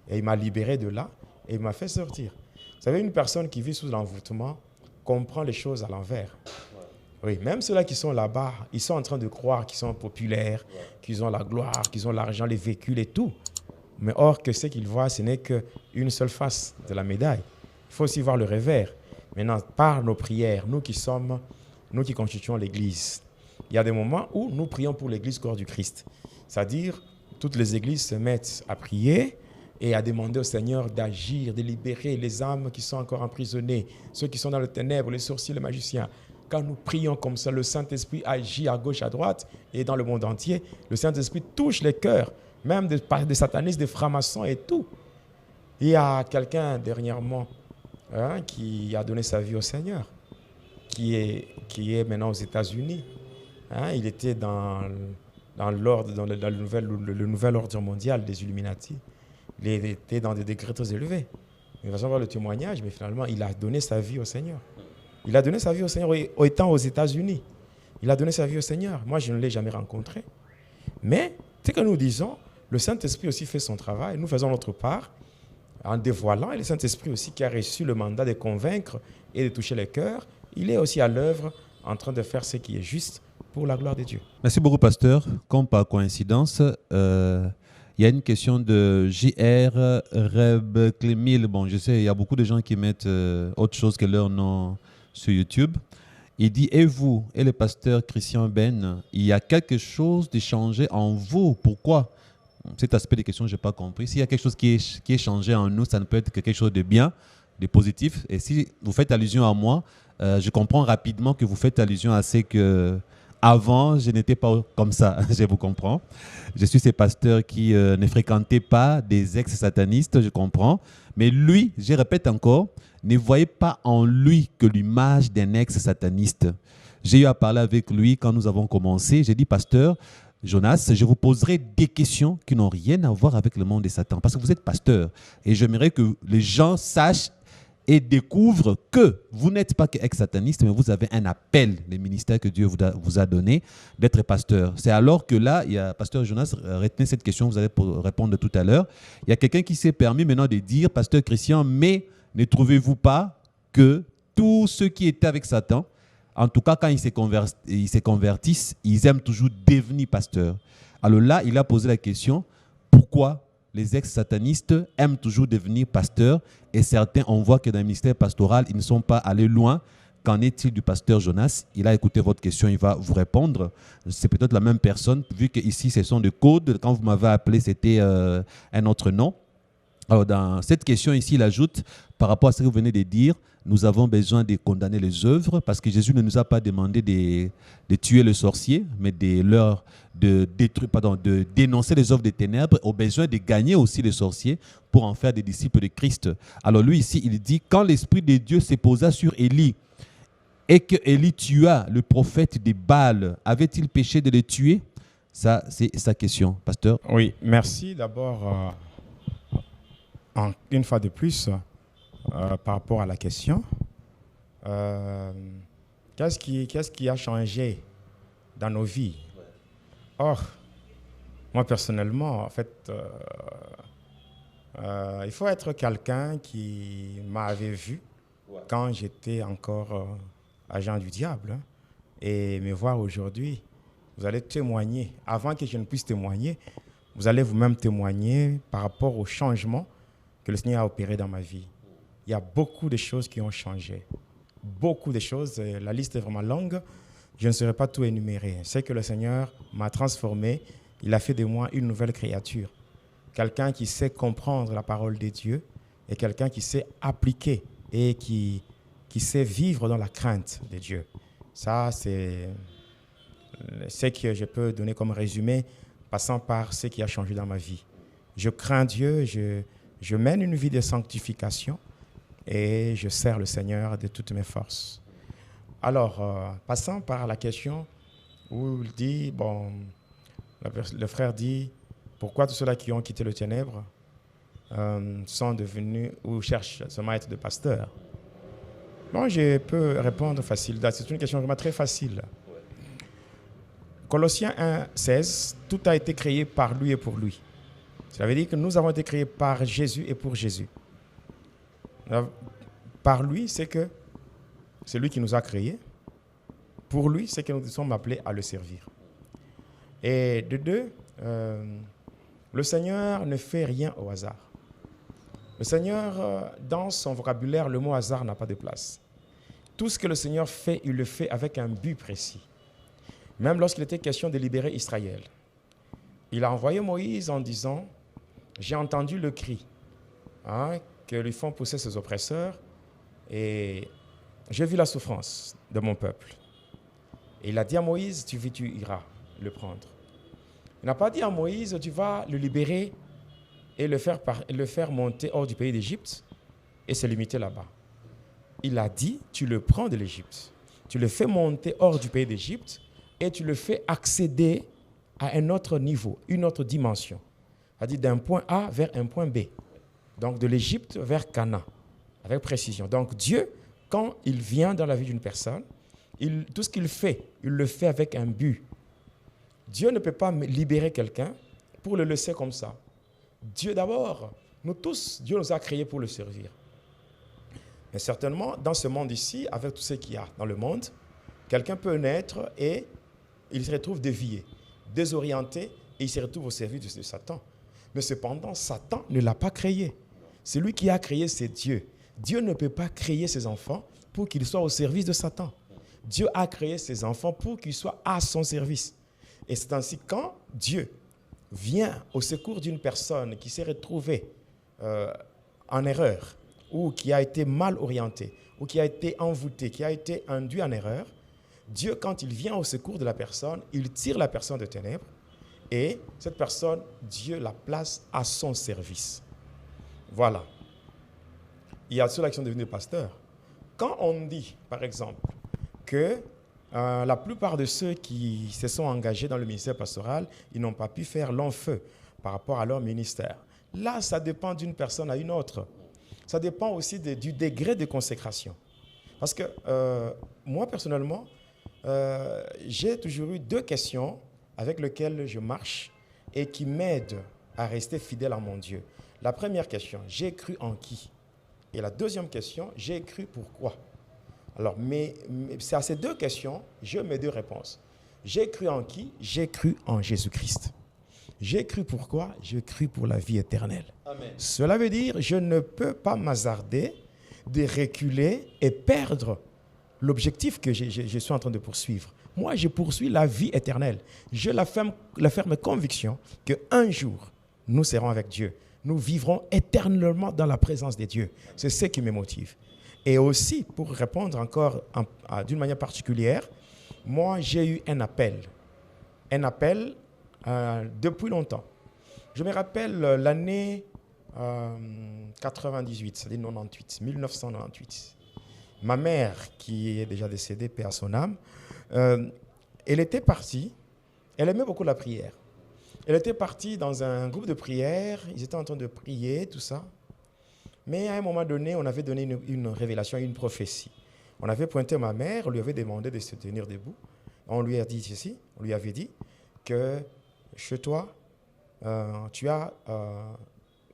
S3: et il m'a libéré de là et il m'a fait sortir. Vous savez, une personne qui vit sous l'envoûtement comprend les choses à l'envers. Oui, même ceux-là qui sont là-bas, ils sont en train de croire qu'ils sont populaires, qu'ils ont la gloire, qu'ils ont l'argent, les véhicules et tout. Mais or que ce qu'ils voient, ce n'est qu'une seule face de la médaille. Il faut aussi voir le revers. Maintenant, par nos prières, nous qui constituons l'Église, il y a des moments où nous prions pour l'Église corps du Christ. C'est-à-dire, toutes les églises se mettent à prier et à demander au Seigneur d'agir, de libérer les âmes qui sont encore emprisonnées, ceux qui sont dans les ténèbres, les sorciers, les magiciens. Quand nous prions comme ça, le Saint-Esprit agit à gauche, à droite et dans le monde entier. Le Saint-Esprit touche les cœurs, même des satanistes, des francs-maçons et tout. Il y a quelqu'un dernièrement qui a donné sa vie au Seigneur, qui est maintenant aux États-Unis. Il était dans le nouvel ordre mondial des Illuminati. Il était dans des degrés très élevés. Il va savoir le témoignage, mais finalement, il a donné sa vie au Seigneur. Il a donné sa vie au Seigneur étant aux États-Unis. Il a donné sa vie au Seigneur. Moi, je ne l'ai jamais rencontré. Mais, ce que nous disons, le Saint-Esprit aussi fait son travail. Nous faisons notre part en dévoilant. Et le Saint-Esprit aussi qui a reçu le mandat de convaincre et de toucher les cœurs, il est aussi à l'œuvre en train de faire ce qui est juste pour la gloire de Dieu.
S1: Merci beaucoup, pasteur. Comme par coïncidence, il y a une question de JR Reb Clémil. Bon, je sais, il y a beaucoup de gens qui mettent autre chose que leur nom sur YouTube. Il dit, et vous, et le pasteur Christian Ben, il y a quelque chose de changé en vous. Pourquoi? Cet aspect des questions, je n'ai pas compris. S'il y a quelque chose qui est changé en nous, ça ne peut être que quelque chose de bien, de positif. Et si vous faites allusion à moi, je comprends rapidement que vous faites allusion à ce que avant, je n'étais pas comme ça, je vous comprends. Je suis ce pasteur qui ne fréquentait pas des ex-satanistes, je comprends. Mais lui, je répète encore, ne voyez pas en lui que l'image d'un ex-sataniste. J'ai eu à parler avec lui quand nous avons commencé. J'ai dit, pasteur Jonas, je vous poserai des questions qui n'ont rien à voir avec le monde des Satan, parce que vous êtes pasteur. Et j'aimerais que les gens sachent et découvrent que vous n'êtes pas ex-sataniste, mais vous avez un appel, le ministère que Dieu vous a donné, d'être pasteur. C'est alors que là, il y a pasteur Jonas, retenez cette question, vous allez répondre tout à l'heure. Il y a quelqu'un qui s'est permis maintenant de dire, pasteur Christian, mais ne trouvez-vous pas que tous ceux qui étaient avec Satan, en tout cas quand ils se convertissent, ils aiment toujours devenir pasteurs. Alors là, il a posé la question, pourquoi les ex-satanistes aiment toujours devenir pasteurs et certains, on voit que dans le ministère pastoral, ils ne sont pas allés loin. Qu'en est-il du pasteur Jonas? Il a écouté votre question, il va vous répondre. C'est peut-être la même personne, vu qu'ici, ce sont des codes. Quand vous m'avez appelé, c'était un autre nom. Alors, dans cette question ici, il ajoute, par rapport à ce que vous venez de dire, nous avons besoin de condamner les œuvres parce que Jésus ne nous a pas demandé de tuer le sorcier, mais de dénoncer les œuvres des ténèbres, au besoin de gagner aussi les sorciers pour en faire des disciples de Christ. Alors lui ici, il dit, quand l'Esprit de Dieu s'est posé sur Élie et que Élie tua le prophète de Baal, avait-il péché de le tuer? Ça, c'est sa question, pasteur.
S2: Oui, merci d'abord.
S3: une fois de plus, par rapport à la question, qu'est-ce qui a changé dans nos vies? Or, moi personnellement, en fait, il faut être quelqu'un qui m'avait vu quand j'étais encore agent du diable, hein, et me voir aujourd'hui. Vous allez témoigner. Avant que je ne puisse témoigner, vous allez vous-même témoigner par rapport au changement que le Seigneur a opéré dans ma vie. Il y a beaucoup de choses qui ont changé. Beaucoup de choses. La liste est vraiment longue. Je ne saurais pas tout énumérer. C'est que le Seigneur m'a transformé. Il a fait de moi une nouvelle créature. Quelqu'un qui sait comprendre la parole de Dieu et quelqu'un qui sait appliquer et qui sait vivre dans la crainte de Dieu. Ça, c'est ce que je peux donner comme résumé, passant par ce qui a changé dans ma vie. Je crains Dieu, je mène une vie de sanctification et je sers le Seigneur de toutes mes forces. Alors, passant par la question où il dit, le frère dit, pourquoi tous ceux-là qui ont quitté le ténèbre sont devenus ou cherchent seulement à être des pasteurs? Bon, je peux répondre facile. C'est une question vraiment très facile. Colossiens 1,16, tout a été créé par lui et pour lui. Cela veut dire que nous avons été créés par Jésus et pour Jésus. Par lui, c'est que c'est lui qui nous a créés. Pour lui, c'est que nous sommes appelés à le servir. Et de deux, le Seigneur ne fait rien au hasard. Le Seigneur, dans son vocabulaire, le mot hasard n'a pas de place. Tout ce que le Seigneur fait, il le fait avec un but précis. Même lorsqu'il était question de libérer Israël, il a envoyé Moïse en disant, j'ai entendu le cri que lui font pousser ses oppresseurs et j'ai vu la souffrance de mon peuple. Et il a dit à Moïse, tu iras le prendre. Il n'a pas dit à Moïse, tu vas le libérer et le faire monter hors du pays d'Égypte et se limiter là-bas. Il a dit, tu le prends de l'Égypte, tu le fais monter hors du pays d'Égypte et tu le fais accéder à un autre niveau, une autre dimension. C'est-à-dire d'un point A vers un point B. Donc de l'Égypte vers Canaan, avec précision. Donc Dieu, quand il vient dans la vie d'une personne, tout ce qu'il fait, il le fait avec un but. Dieu ne peut pas libérer quelqu'un pour le laisser comme ça. Dieu d'abord, nous tous, Dieu nous a créés pour le servir. Mais certainement, dans ce monde ici, avec tout ce qu'il y a dans le monde, quelqu'un peut naître et il se retrouve dévié, désorienté, et il se retrouve au service de Satan. Mais cependant, Satan ne l'a pas créé. C'est lui qui a créé, c'est Dieu. Dieu ne peut pas créer ses enfants pour qu'ils soient au service de Satan. Dieu a créé ses enfants pour qu'ils soient à son service. Et c'est ainsi quand Dieu vient au secours d'une personne qui s'est retrouvée en erreur, ou qui a été mal orientée, ou qui a été envoûtée, qui a été induit en erreur, Dieu, quand il vient au secours de la personne, il tire la personne de ténèbres et cette personne, Dieu la place à son service. Voilà. Il y a ceux-là qui sont devenus pasteurs. Quand on dit, par exemple, que la plupart de ceux qui se sont engagés dans le ministère pastoral, ils n'ont pas pu faire long feu par rapport à leur ministère. Là, ça dépend d'une personne à une autre. Ça dépend aussi du degré de consécration. Parce que moi, personnellement, j'ai toujours eu 2 questions avec lesquelles je marche et qui m'aident à rester fidèle à mon Dieu. La première question, j'ai cru en qui? Et la deuxième question, j'ai cru pourquoi? Alors, mais c'est à ces 2 questions, j'ai mes 2 réponses. J'ai cru en qui? J'ai cru en Jésus-Christ. J'ai cru pourquoi? J'ai cru pour la vie éternelle. Amen. Cela veut dire je ne peux pas m'hasarder de reculer et perdre l'objectif que je suis en train de poursuivre. Moi, je poursuis la vie éternelle. J'ai la ferme conviction qu'un jour, nous serons avec Dieu. Nous vivrons éternellement dans la présence de Dieu. C'est ce qui me motive. Et aussi, pour répondre encore d'une manière particulière, moi, j'ai eu un appel. Un appel depuis longtemps. Je me rappelle l'année 98, c'est-à-dire 1998. Ma mère, qui est déjà décédée, paix à son âme, elle était partie, elle aimait beaucoup la prière. Elle était partie dans un groupe de prière, ils étaient en train de prier, tout ça. Mais à un moment donné, on avait donné une révélation, une prophétie. On avait pointé ma mère, on lui avait demandé de se tenir debout. On lui a dit ceci, on lui avait dit que chez toi, tu as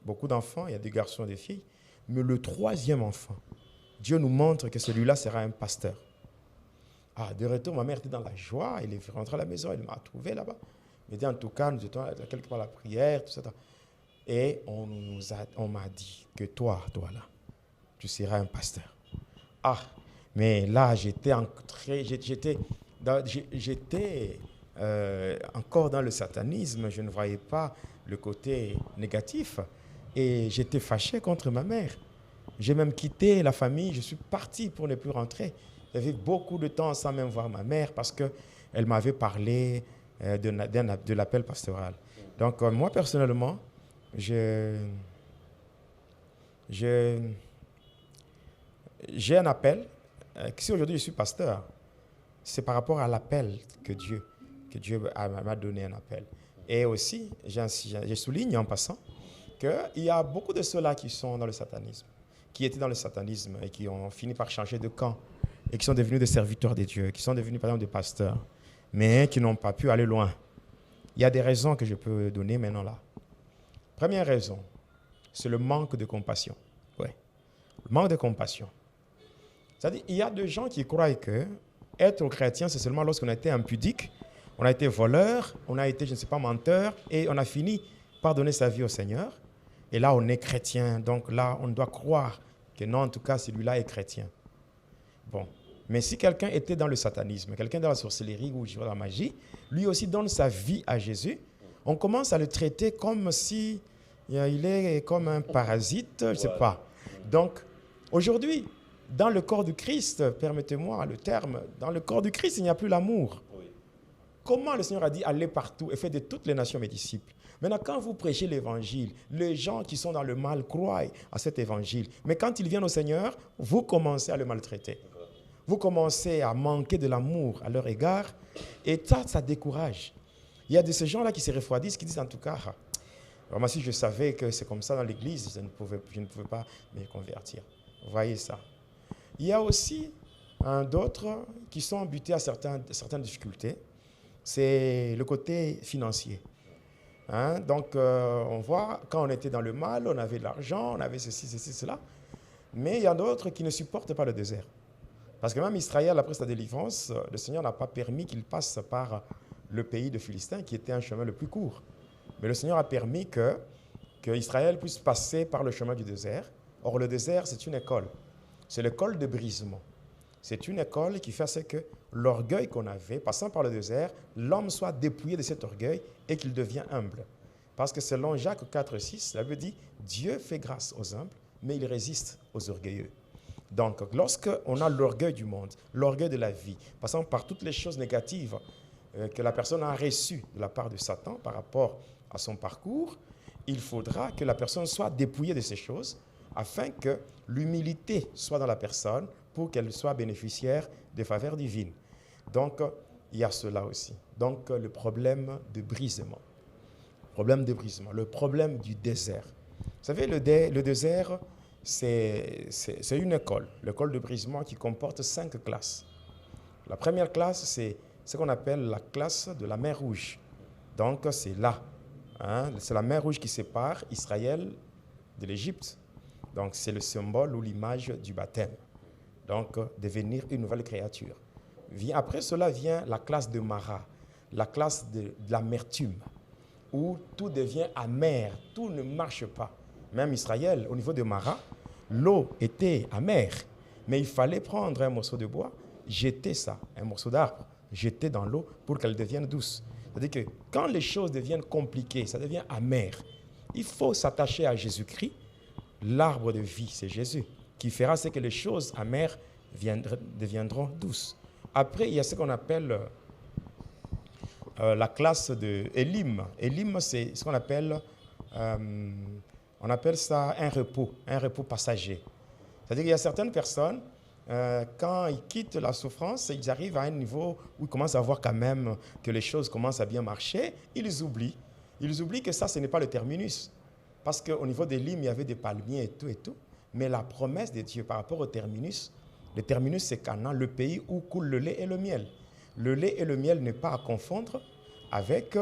S3: beaucoup d'enfants, il y a des garçons et des filles, mais le troisième enfant, Dieu nous montre que celui-là sera un pasteur. De retour, ma mère était dans la joie, elle est rentrée à la maison, elle m'a trouvé là-bas. Elle m'a dit, en tout cas, nous étions quelque part à la prière, tout ça. Et on m'a dit que toi là, tu seras un pasteur. Mais là, j'étais encore dans le satanisme, je ne voyais pas le côté négatif et j'étais fâché contre ma mère. J'ai même quitté la famille, je suis parti pour ne plus rentrer. J'avais beaucoup de temps sans même voir ma mère parce qu'elle m'avait parlé de l'appel pastoral. Donc moi personnellement, j'ai un appel. Si aujourd'hui je suis pasteur, c'est par rapport à l'appel que Dieu m'a donné un appel. Et aussi, je souligne en passant qu'il y a beaucoup de ceux-là qui sont dans le satanisme, qui étaient dans le satanisme et qui ont fini par changer de camp et qui sont devenus des serviteurs de Dieu, qui sont devenus par exemple des pasteurs, mais qui n'ont pas pu aller loin. Il y a des raisons que je peux donner maintenant là. Première raison, c'est le manque de compassion. Ouais. Le manque de compassion. C'est-à-dire, il y a des gens qui croient que être chrétien, c'est seulement lorsqu'on a été impudique, on a été voleur, on a été, je ne sais pas, menteur, et on a fini par donner sa vie au Seigneur. Et là, on est chrétien. Donc là, on doit croire que non, en tout cas, celui-là est chrétien. Bon. Mais si quelqu'un était dans le satanisme, quelqu'un dans la sorcellerie ou dans la magie, lui aussi donne sa vie à Jésus, on commence à le traiter comme si il est comme un parasite, je ne sais pas. Donc, aujourd'hui, dans le corps du Christ, permettez-moi le terme, dans le corps du Christ, il n'y a plus l'amour. Oui. Comment le Seigneur a dit, allez partout et faites de toutes les nations mes disciples. Maintenant, quand vous prêchez l'évangile, les gens qui sont dans le mal croient à cet évangile. Mais quand ils viennent au Seigneur, vous commencez à le maltraiter. Vous commencez à manquer de l'amour à leur égard. Et ça décourage. Il y a de ces gens-là qui se refroidissent, qui disent en tout cas, moi si je savais que c'est comme ça dans l'église, je ne pouvais pas me convertir. Vous voyez ça. Il y a aussi d'autres qui sont butés à certaines difficultés. C'est le côté financier. Donc, on voit, quand on était dans le mal, on avait de l'argent, on avait ceci, cela. Mais il y a d'autres qui ne supportent pas le désert. Parce que même Israël, après sa délivrance, le Seigneur n'a pas permis qu'il passe par le pays de Philistins, qui était un chemin le plus court. Mais le Seigneur a permis que Israël puisse passer par le chemin du désert. Or, le désert, c'est une école. C'est l'école de brisement. C'est une école qui fait que l'orgueil qu'on avait, passant par le désert, l'homme soit dépouillé de cet orgueil et qu'il devient humble. Parce que selon Jacques 4,6, la Bible dit « Dieu fait grâce aux humbles, mais il résiste aux orgueilleux ». Donc, lorsqu'on a l'orgueil du monde, l'orgueil de la vie, passant par toutes les choses négatives que la personne a reçues de la part de Satan par rapport à son parcours, il faudra que la personne soit dépouillée de ces choses afin que l'humilité soit dans la personne pour qu'elle soit bénéficiaire des faveurs divines. Donc, il y a cela aussi. Donc, le problème de brisement. Le problème du désert. Vous savez, le désert, c'est une école, l'école de brisement qui comporte 5 classes. La première classe, c'est ce qu'on appelle la classe de la mer Rouge. Donc, c'est là. C'est la mer Rouge qui sépare Israël de l'Égypte. Donc, c'est le symbole ou l'image du baptême. Donc, devenir une nouvelle créature. Après cela vient la classe de Mara, la classe de l'amertume, où tout devient amer, tout ne marche pas. Même Israël, au niveau de Mara, l'eau était amère, mais il fallait prendre un morceau de bois, jeter ça, un morceau d'arbre, jeter dans l'eau pour qu'elle devienne douce. C'est-à-dire que quand les choses deviennent compliquées, ça devient amer, il faut s'attacher à Jésus-Christ. L'arbre de vie, c'est Jésus, qui fera ce que les choses amères deviendront douces. Après, il y a ce qu'on appelle la classe de Élim. Élim, c'est ce qu'on appelle, on appelle ça un repos passager. C'est-à-dire qu'il y a certaines personnes, quand ils quittent la souffrance, ils arrivent à un niveau où ils commencent à voir quand même que les choses commencent à bien marcher, ils oublient. Ils oublient que ça, ce n'est pas le terminus. Parce qu'au niveau des limes, il y avait des palmiers et tout. mais la promesse de Dieu par rapport au terminus. Le terminus, c'est Canaan, le pays où coule le lait et le miel. Le lait et le miel n'est pas à confondre avec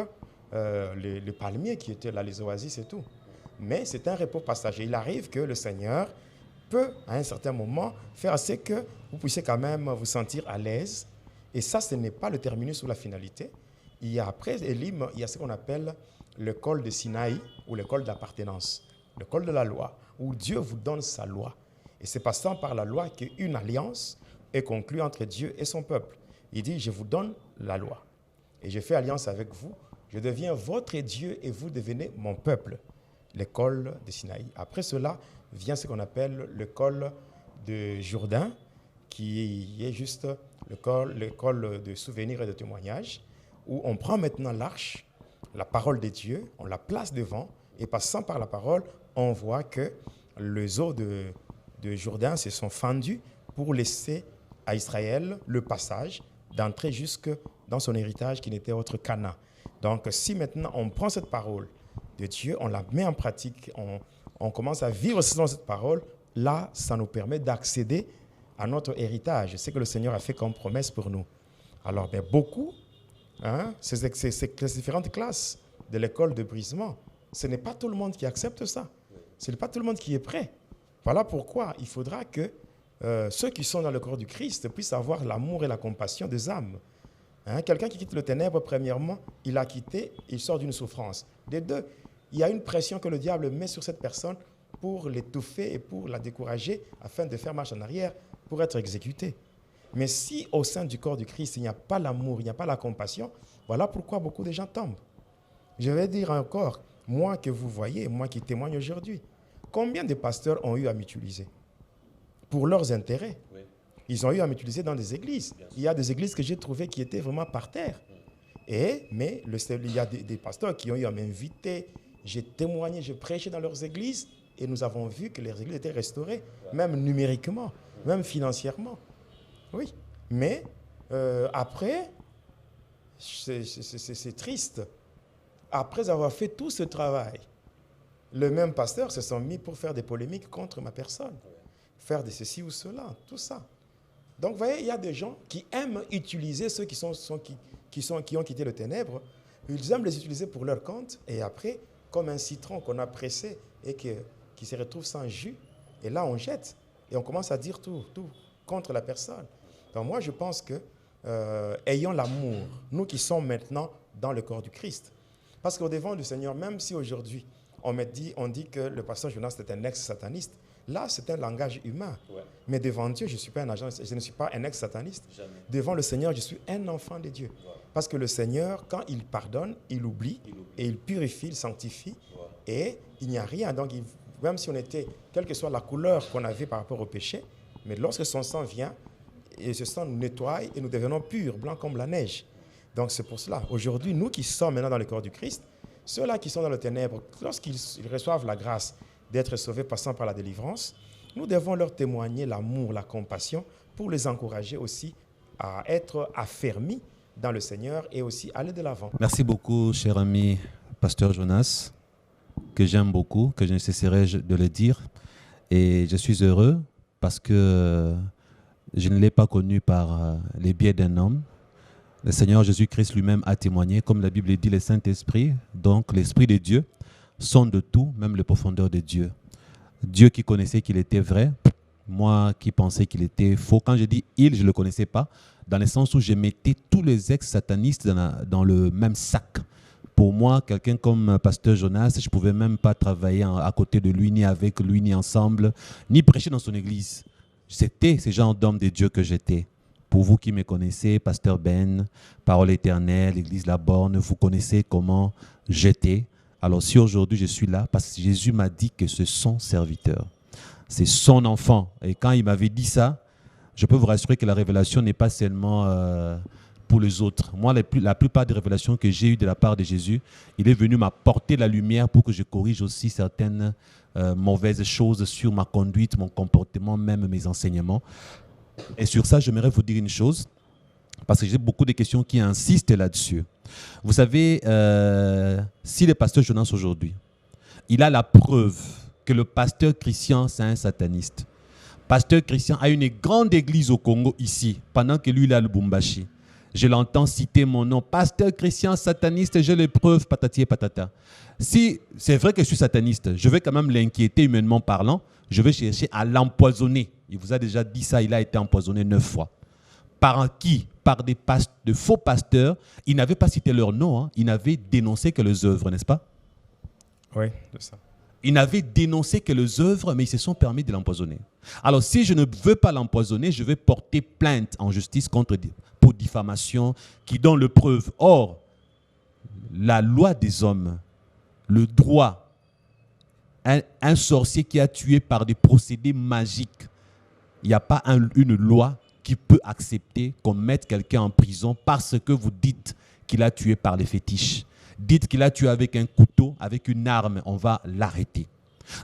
S3: le palmier qui était là, les oasis et tout. Mais c'est un repos passager. Il arrive que le Seigneur peut, à un certain moment, faire assez que vous puissiez quand même vous sentir à l'aise. Et ça, ce n'est pas le terminus ou la finalité. Il y a après Élim, il y a ce qu'on appelle le col de Sinaï ou le col d'appartenance, le col de la loi, où Dieu vous donne sa loi. Et c'est passant par la loi qu'une alliance est conclue entre Dieu et son peuple. Il dit, je vous donne la loi. Et je fais alliance avec vous. Je deviens votre Dieu et vous devenez mon peuple. Le col de Sinaï. Après cela vient ce qu'on appelle le col de Jourdain, qui est juste le col de souvenir et de témoignage, où on prend maintenant l'arche, la parole de Dieu, on la place devant, et passant par la parole, on voit que les eaux de Jourdain se sont fendues pour laisser à Israël le passage d'entrer jusque dans son héritage qui n'était autre qu'Canaan. Donc si maintenant on prend cette parole de Dieu, on la met en pratique, on commence à vivre selon cette parole, là, ça nous permet d'accéder à notre héritage. C'est ce que le Seigneur a fait comme promesse pour nous. Alors, beaucoup, ces différentes classes de l'école de brisement, ce n'est pas tout le monde qui accepte ça. Ce n'est pas tout le monde qui est prêt. Voilà pourquoi il faudra que ceux qui sont dans le corps du Christ puissent avoir l'amour et la compassion des âmes. Quelqu'un qui quitte le ténèbre, premièrement, il a quitté, il sort d'une souffrance. Des deux, il y a une pression que le diable met sur cette personne pour l'étouffer et pour la décourager afin de faire marche en arrière pour être exécuté. Mais si au sein du corps du Christ, il n'y a pas l'amour, il n'y a pas la compassion, voilà pourquoi beaucoup de gens tombent. Je vais dire encore, moi que vous voyez, moi qui témoigne aujourd'hui, combien de pasteurs ont eu à m'utiliser pour leurs intérêts? Oui. Ils ont eu à m'utiliser dans des églises. Il y a des églises que j'ai trouvées qui étaient vraiment par terre. Mais il y a des pasteurs qui ont eu à m'inviter. J'ai témoigné, j'ai prêché dans leurs églises et nous avons vu que les églises étaient restaurées, même numériquement, même financièrement. Oui. Mais après, c'est triste. Après avoir fait tout ce travail, le même pasteur se sont mis pour faire des polémiques contre ma personne, faire de ceci ou cela, tout ça. Donc, vous voyez, il y a des gens qui aiment utiliser ceux qui ont quitté le ténèbre. Ils aiment les utiliser pour leur compte. Et après, comme un citron qu'on a pressé et qui se retrouve sans jus, et là, on jette. Et on commence à dire tout contre la personne. Donc, moi, je pense que ayons l'amour, nous qui sommes maintenant dans le corps du Christ. Parce qu'au devant du Seigneur, même si aujourd'hui, on dit que le pasteur Jonas est un ex-sataniste, là, c'est un langage humain. Ouais. Mais devant Dieu, je ne suis pas un ex-sataniste. Jamais. Devant le Seigneur, je suis un enfant de Dieu. Ouais. Parce que le Seigneur, quand il pardonne, il oublie et il purifie, il sanctifie. Ouais. Et il n'y a rien. Donc, même si on était, quelle que soit la couleur qu'on avait par rapport au péché, mais lorsque son sang vient, et ce sang nous nettoie et nous devenons purs, blancs comme la neige. Donc, c'est pour cela. Aujourd'hui, nous qui sommes maintenant dans le corps du Christ, ceux-là qui sont dans le ténèbre, lorsqu'ils reçoivent la grâce d'être sauvés passant par la délivrance, nous devons leur témoigner l'amour, la compassion pour les encourager aussi à être affermis dans le Seigneur et aussi aller de l'avant.
S1: Merci beaucoup, cher ami pasteur Jonas, que j'aime beaucoup, que je ne cesserai de le dire. Et je suis heureux parce que je ne l'ai pas connu par les biais d'un homme. Le Seigneur Jésus-Christ lui-même a témoigné, comme la Bible dit, le Saint-Esprit, donc l'Esprit de Dieu, sonde de tout, même les profondeurs de Dieu. Dieu qui connaissait qu'il était vrai, moi qui pensais qu'il était faux. Quand je dis « il », je ne le connaissais pas, dans le sens où je mettais tous les ex-satanistes dans le même sac. Pour moi, quelqu'un comme pasteur Jonas, je ne pouvais même pas travailler à côté de lui, ni avec lui, ni ensemble, ni prêcher dans son église. C'était ce genre d'homme de Dieu que j'étais. Pour vous qui me connaissez, pasteur Ben, Parole éternelle, l'église La Borne, vous connaissez comment j'étais. Alors si aujourd'hui je suis là, parce que Jésus m'a dit que c'est son serviteur, c'est son enfant. Et quand il m'avait dit ça, je peux vous rassurer que la révélation n'est pas seulement pour les autres. Moi, la plupart des révélations que j'ai eues de la part de Jésus, il est venu m'apporter la lumière pour que je corrige aussi certaines mauvaises choses sur ma conduite, mon comportement, même mes enseignements. Et sur ça, j'aimerais vous dire une chose, parce que j'ai beaucoup de questions qui insistent là-dessus. Vous savez, si le pasteur Jonas aujourd'hui, il a la preuve que le pasteur Christian, c'est un sataniste. Pasteur Christian a une grande église au Congo ici, pendant que lui, il est à Lubumbashi. Je l'entends citer mon nom. Pasteur Christian, sataniste, j'ai les preuves, patati et patata. Si c'est vrai que je suis sataniste, je vais quand même l'inquiéter humainement parlant. Je vais chercher à l'empoisonner. Il vous a déjà dit ça, il a été empoisonné 9 fois. Par qui? Par de faux pasteurs. Ils n'avaient pas cité leur nom, hein. Ils n'avaient dénoncé que les œuvres, n'est-ce pas?
S2: Oui, c'est ça.
S1: Ils n'avaient dénoncé que les œuvres, mais ils se sont permis de l'empoisonner. Alors, si je ne veux pas l'empoisonner, je vais porter plainte en justice pour diffamation qui donne le preuve. Or, la loi des hommes, le droit, un sorcier qui a tué par des procédés magiques, il n'y a pas une loi qui peut accepter qu'on mette quelqu'un en prison parce que vous dites qu'il a tué par les fétiches. Dites qu'il a tué avec un couteau, avec une arme, on va l'arrêter.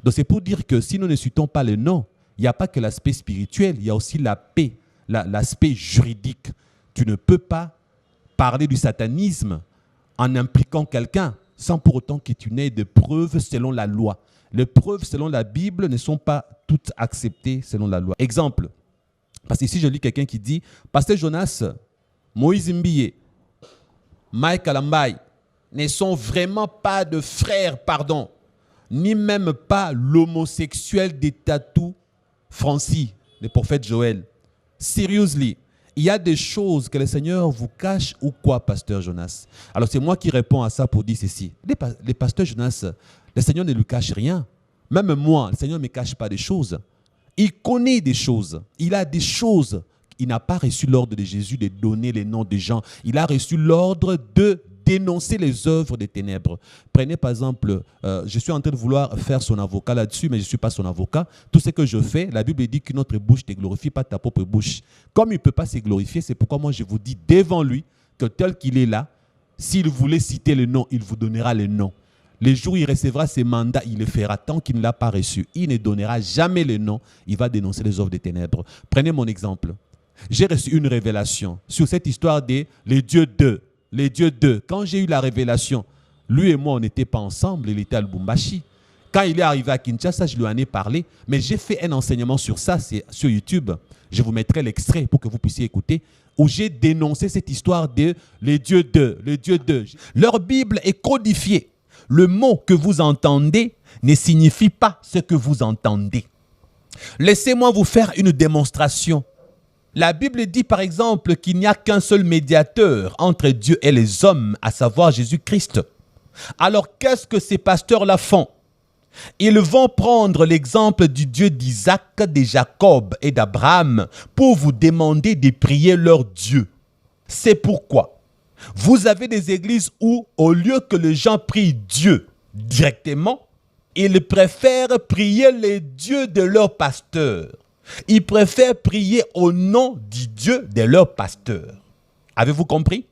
S1: Donc c'est pour dire que si nous ne citons pas le nom, il n'y a pas que l'aspect spirituel, il y a aussi l'aspect juridique. Tu ne peux pas parler du satanisme en impliquant quelqu'un sans pour autant que tu n'aies de preuves selon la loi. Les preuves selon la Bible ne sont pas toutes acceptées selon la loi. Exemple, parce que ici je lis quelqu'un qui dit « Pasteur Jonas, Moïse Mbiye, Mike Alambaye, ne sont vraiment pas de frères, pardon, ni même pas l'homosexuel des tatous Francis, le prophète Joël. Seriously, il y a des choses que le Seigneur vous cache ou quoi, pasteur Jonas? Alors c'est moi qui réponds à ça pour dire ceci. Les pasteurs Jonas, le Seigneur ne lui cache rien. Même moi, le Seigneur ne me cache pas des choses. Il connaît des choses. Il a des choses. Il n'a pas reçu l'ordre de Jésus de donner les noms des gens. Il a reçu l'ordre de dénoncer les œuvres des ténèbres. Prenez par exemple, je suis en train de vouloir faire son avocat là-dessus, mais je ne suis pas son avocat. Tout ce que je fais, la Bible dit que notre bouche ne te glorifie pas ta propre bouche. Comme il ne peut pas se glorifier, c'est pourquoi moi je vous dis devant lui que tel qu'il est là, s'il voulait citer le nom, il vous donnera le nom. Les jours où il recevra ses mandats, il le fera tant qu'il ne l'a pas reçu. Il ne donnera jamais le nom, il va dénoncer les œuvres des ténèbres. Prenez mon exemple. J'ai reçu une révélation sur cette histoire des les dieux d'eux. Les dieux d'eux. Quand j'ai eu la révélation, lui et moi, on n'était pas ensemble, il était à Lubumbashi. Quand il est arrivé à Kinshasa, je lui en ai parlé, mais j'ai fait un enseignement sur ça, c'est sur YouTube. Je vous mettrai l'extrait pour que vous puissiez écouter, où j'ai dénoncé cette histoire de les dieux d'eux, les dieux d'eux. Leur Bible est codifiée. Le mot que vous entendez ne signifie pas ce que vous entendez. Laissez-moi vous faire une démonstration. La Bible dit par exemple qu'il n'y a qu'un seul médiateur entre Dieu et les hommes, à savoir Jésus-Christ. Alors qu'est-ce que ces pasteurs-là font? Ils vont prendre l'exemple du Dieu d'Isaac, de Jacob et d'Abraham pour vous demander de prier leur Dieu. C'est pourquoi vous avez des églises où, au lieu que les gens prient Dieu directement, ils préfèrent prier les dieux de leur pasteur. Ils préfèrent prier au nom du Dieu de leur pasteur. Avez-vous compris?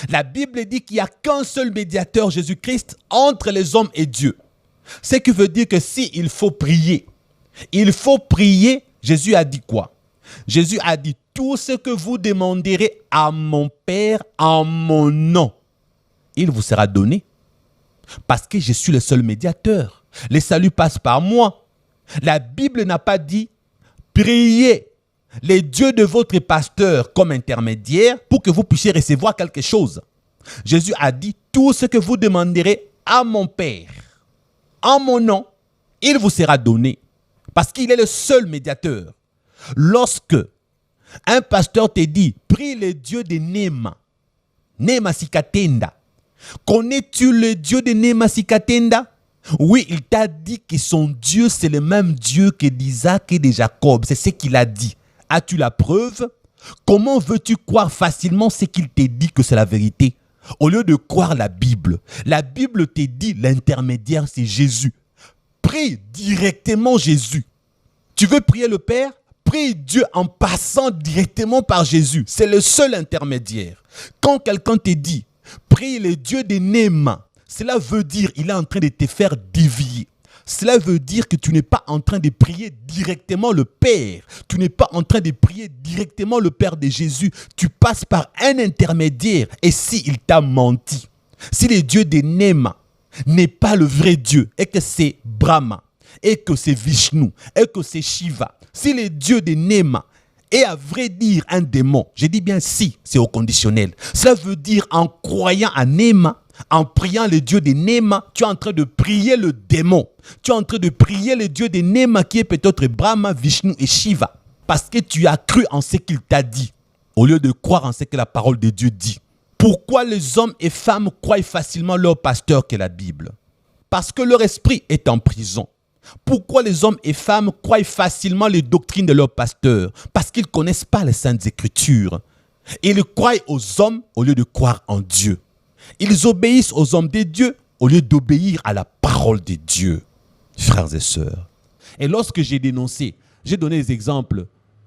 S1: La Bible dit qu'il n'y a qu'un seul médiateur, Jésus-Christ, entre les hommes et Dieu. Ce qui veut dire que s'il faut prier, Jésus a dit quoi? Jésus a dit, tout ce que vous demanderez à mon Père en mon nom, il vous sera donné. Parce que je suis le seul médiateur. Le salut passe par moi. La Bible n'a pas dit, priez les dieux de votre pasteur comme intermédiaire pour que vous puissiez recevoir quelque chose. Jésus a dit, tout ce que vous demanderez à mon Père en mon nom, il vous sera donné. Parce qu'il est le seul médiateur. Lorsque un pasteur te dit, prie le Dieu de Nema, Nema Sikatenda. Connais-tu le Dieu de Nema Sikatenda? Oui, il t'a dit que son Dieu, c'est le même Dieu que d'Isaac et de Jacob. C'est ce qu'il a dit. As-tu la preuve? Comment veux-tu croire facilement ce qu'il te dit que c'est la vérité? Au lieu de croire la Bible te dit l'intermédiaire, c'est Jésus. Prie directement Jésus. Tu veux prier le Père? Prie Dieu en passant directement par Jésus. C'est le seul intermédiaire. Quand quelqu'un te dit, prie le Dieu de Nema, cela veut dire qu'il est en train de te faire dévier. Cela veut dire que tu n'es pas en train de prier directement le Père. Tu n'es pas en train de prier directement le Père de Jésus. Tu passes par un intermédiaire. Et s'il t'a menti, si le Dieu de Nema n'est pas le vrai Dieu et que c'est Brahma, et que c'est Vishnu, et que c'est Shiva, si le dieu de Nema est à vrai dire un démon, je dis bien si, c'est au conditionnel. Cela veut dire en croyant à Nema, en priant le dieu de Nema, tu es en train de prier le démon. Tu es en train de prier le dieu de Nema qui est peut-être Brahma, Vishnu et Shiva. Parce que tu as cru en ce qu'il t'a dit, au lieu de croire en ce que la parole de Dieu dit. Pourquoi les hommes et femmes croient facilement leur pasteur que la Bible? Parce que leur esprit est en prison. Pourquoi les hommes et femmes croient facilement les doctrines de leur pasteur? Parce qu'ils ne connaissent pas les Saintes Écritures. Ils croient aux hommes au lieu de croire en Dieu. Ils obéissent aux hommes de Dieu au lieu d'obéir à la parole de Dieu. Frères et sœurs. Et lorsque j'ai dénoncé, j'ai donné des exemples.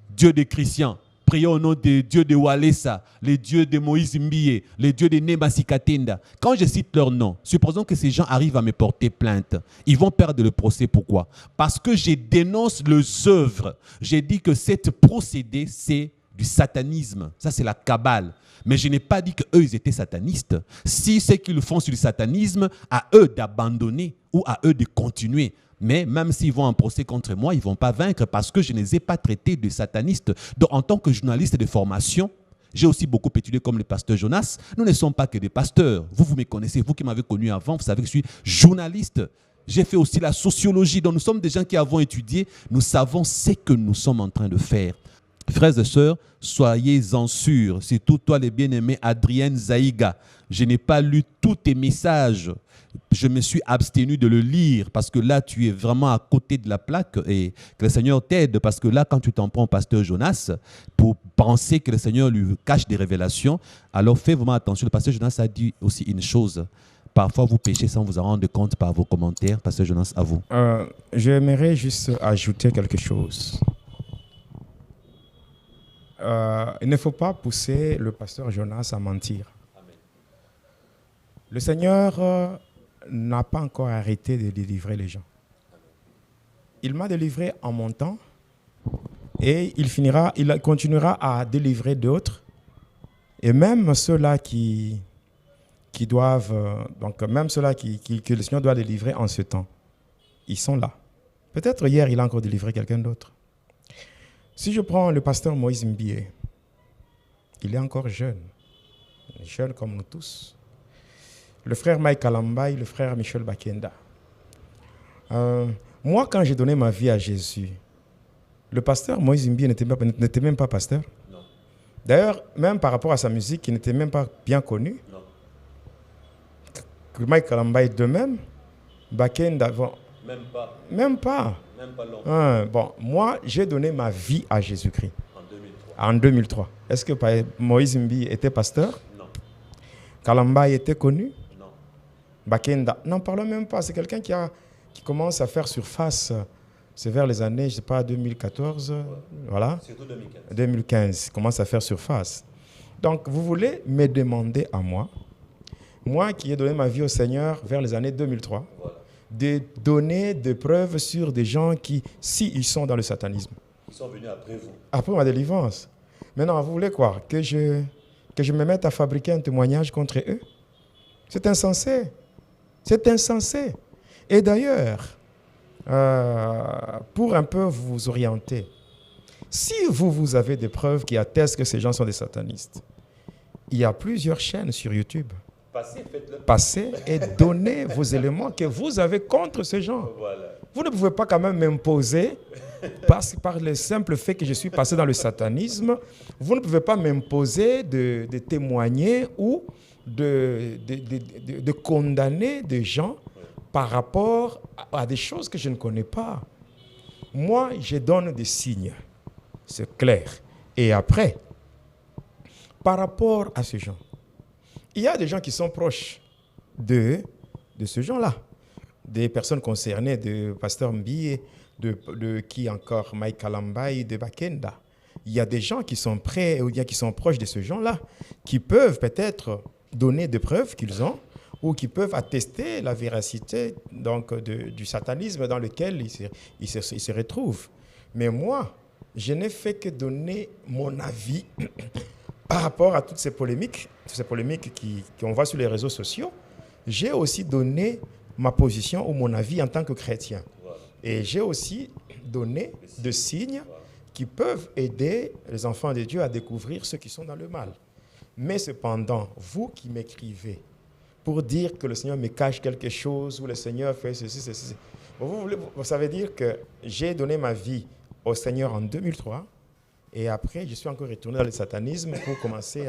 S1: Dieu des chrétiens, prions au nom des dieux de Walesa, les dieux de Moïse Mbiye, les dieux de Nebasikatenda. Quand je cite leurs noms, supposons que ces gens arrivent à me porter plainte. Ils vont perdre le procès. Pourquoi? Parce que je dénonce leurs œuvres. J'ai dit que cette procédé, c'est du satanisme. Ça, c'est la Kabbale. Mais je n'ai pas dit qu'eux, ils étaient satanistes. Si c'est qu'ils font sur le satanisme, à eux d'abandonner ou à eux de continuer. Mais même s'ils vont en procès contre moi, ils ne vont pas vaincre parce que je ne les ai pas traités de satanistes. Donc, en tant que journaliste de formation, j'ai aussi beaucoup étudié comme le pasteur Jonas. Nous ne sommes pas que des pasteurs. Vous me connaissez, vous qui m'avez connu avant, vous savez que je suis journaliste. J'ai fait aussi la sociologie. Donc, nous sommes des gens qui avons étudié. Nous savons ce que nous sommes en train de faire. Frères et sœurs, soyez-en sûrs, surtout toi les bien-aimés Adrienne Zaïga. Je n'ai pas lu tous tes messages. Je me suis abstenu de le lire parce que là, tu es vraiment à côté de la plaque et que le Seigneur t'aide parce que là, quand tu t'en prends au pasteur Jonas pour penser que le Seigneur lui cache des révélations, alors fais vraiment attention. Le pasteur Jonas a dit aussi une chose. Parfois, vous péchez sans vous en rendre compte par vos commentaires. Pasteur Jonas, à vous.
S3: J'aimerais juste ajouter quelque chose. Il ne faut pas pousser le pasteur Jonas à mentir. Amen. Le Seigneur n'a pas encore arrêté de délivrer les gens. Il m'a délivré en mon temps et il continuera à délivrer d'autres. Et même ceux-là qui doivent, donc même ceux-là que le Seigneur doit délivrer en ce temps, ils sont là. Peut-être hier, il a encore délivré quelqu'un d'autre. Si je prends le pasteur Moïse Mbiye, il est encore jeune comme nous tous. Le frère Mike Kalambaye, le frère Michel Bakenda. Moi, quand j'ai donné ma vie à Jésus, le pasteur Moïse Mbiye n'était même pas pasteur. Non. D'ailleurs, même par rapport à sa musique, il n'était même pas bien connu. Non. Mike Kalambaye de même, Bakenda, bon, même pas. Bon, moi, j'ai donné ma vie à Jésus-Christ. En 2003. Est-ce que Moïse Mbiye était pasteur? Non. Kalambaye était connu? Non. Bakenda? N'en parlons même pas. C'est quelqu'un qui commence à faire surface. C'est vers les années, je ne sais pas, 2014. Ouais. Voilà. Surtout 2015. 2015. Il commence à faire surface. Donc, vous voulez me demander à moi qui ai donné ma vie au Seigneur vers les années 2003, voilà, de donner des preuves sur des gens qui, ils sont dans le satanisme. Ils sont venus après vous. Après ma délivrance. Maintenant, vous voulez quoi? Que je me mette à fabriquer un témoignage contre eux? C'est insensé. C'est insensé. Et d'ailleurs, pour un peu vous orienter, si vous avez des preuves qui attestent que ces gens sont des satanistes, il y a plusieurs chaînes sur YouTube. Passez et donnez vos éléments que vous avez contre ces gens. Voilà. Vous ne pouvez pas quand même m'imposer, par le simple fait que je suis passé dans le satanisme, vous ne pouvez pas m'imposer de témoigner ou de condamner des gens par rapport à des choses que je ne connais pas. Moi, je donne des signes. C'est clair. Et après, par rapport à ces gens, il y a des gens qui sont proches de ce gens-là, des personnes concernées, de Pasteur Mbiye, de qui encore, Mike Kalambaye, de Bakenda. Il y a des gens qui sont prêts ou bien qui sont proches de ce gens-là, qui peuvent peut-être donner des preuves qu'ils ont ou qui peuvent attester la véracité donc, du satanisme dans lequel ils se retrouvent. Mais moi, je n'ai fait que donner mon avis par rapport à toutes ces polémiques qu'on voit sur les réseaux sociaux. J'ai aussi donné ma position ou mon avis en tant que chrétien. Voilà. Et j'ai aussi donné des signes qui peuvent aider les enfants de Dieu à découvrir ceux qui sont dans le mal. Mais cependant, vous qui m'écrivez pour dire que le Seigneur me cache quelque chose ou le Seigneur fait ceci, ceci, vous savez dire que j'ai donné ma vie au Seigneur en 2003 et après, je suis encore retourné dans le satanisme pour commencer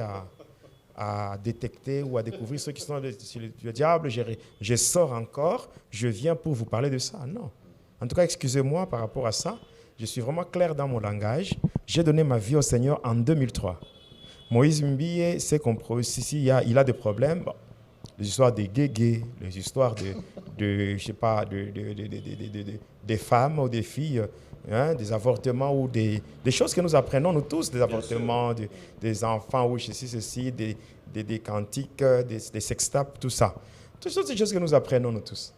S3: à détecter ou à découvrir ceux qui sont le diable. Je sors encore, je viens pour vous parler de ça. Non. En tout cas, excusez-moi par rapport à ça. Je suis vraiment clair dans mon langage. J'ai donné ma vie au Seigneur en 2003. Moïse Mbie s'est compris. Si il a des problèmes, bon, les histoires des guégués, les histoires je sais pas, des femmes ou des filles, hein, des avortements ou des choses que nous apprenons, nous tous, des avortements, des enfants, ou ceci, des cantiques, des sextapes, tout ça. Toutes ces choses que nous apprenons, nous tous.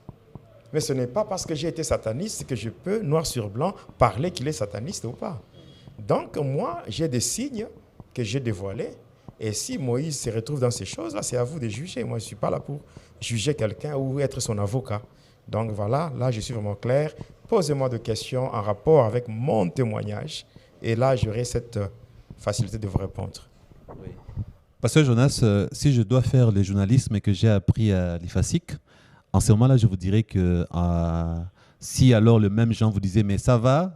S3: Mais ce n'est pas parce que j'ai été sataniste que je peux, noir sur blanc, parler qu'il est sataniste ou pas. Donc, moi, j'ai des signes que j'ai dévoilés. Et si Moïse se retrouve dans ces choses-là, c'est à vous de juger. Moi, je ne suis pas là pour juger quelqu'un ou être son avocat. Donc voilà, là, je suis vraiment clair. Posez-moi des questions en rapport avec mon témoignage. Et là, j'aurai cette facilité de vous répondre.
S1: Oui. Pasteur Jonas, si je dois faire le journalisme que j'ai appris à l'IFASIC, en ce moment-là, je vous dirais que si alors le même Jean vous disait, mais ça va,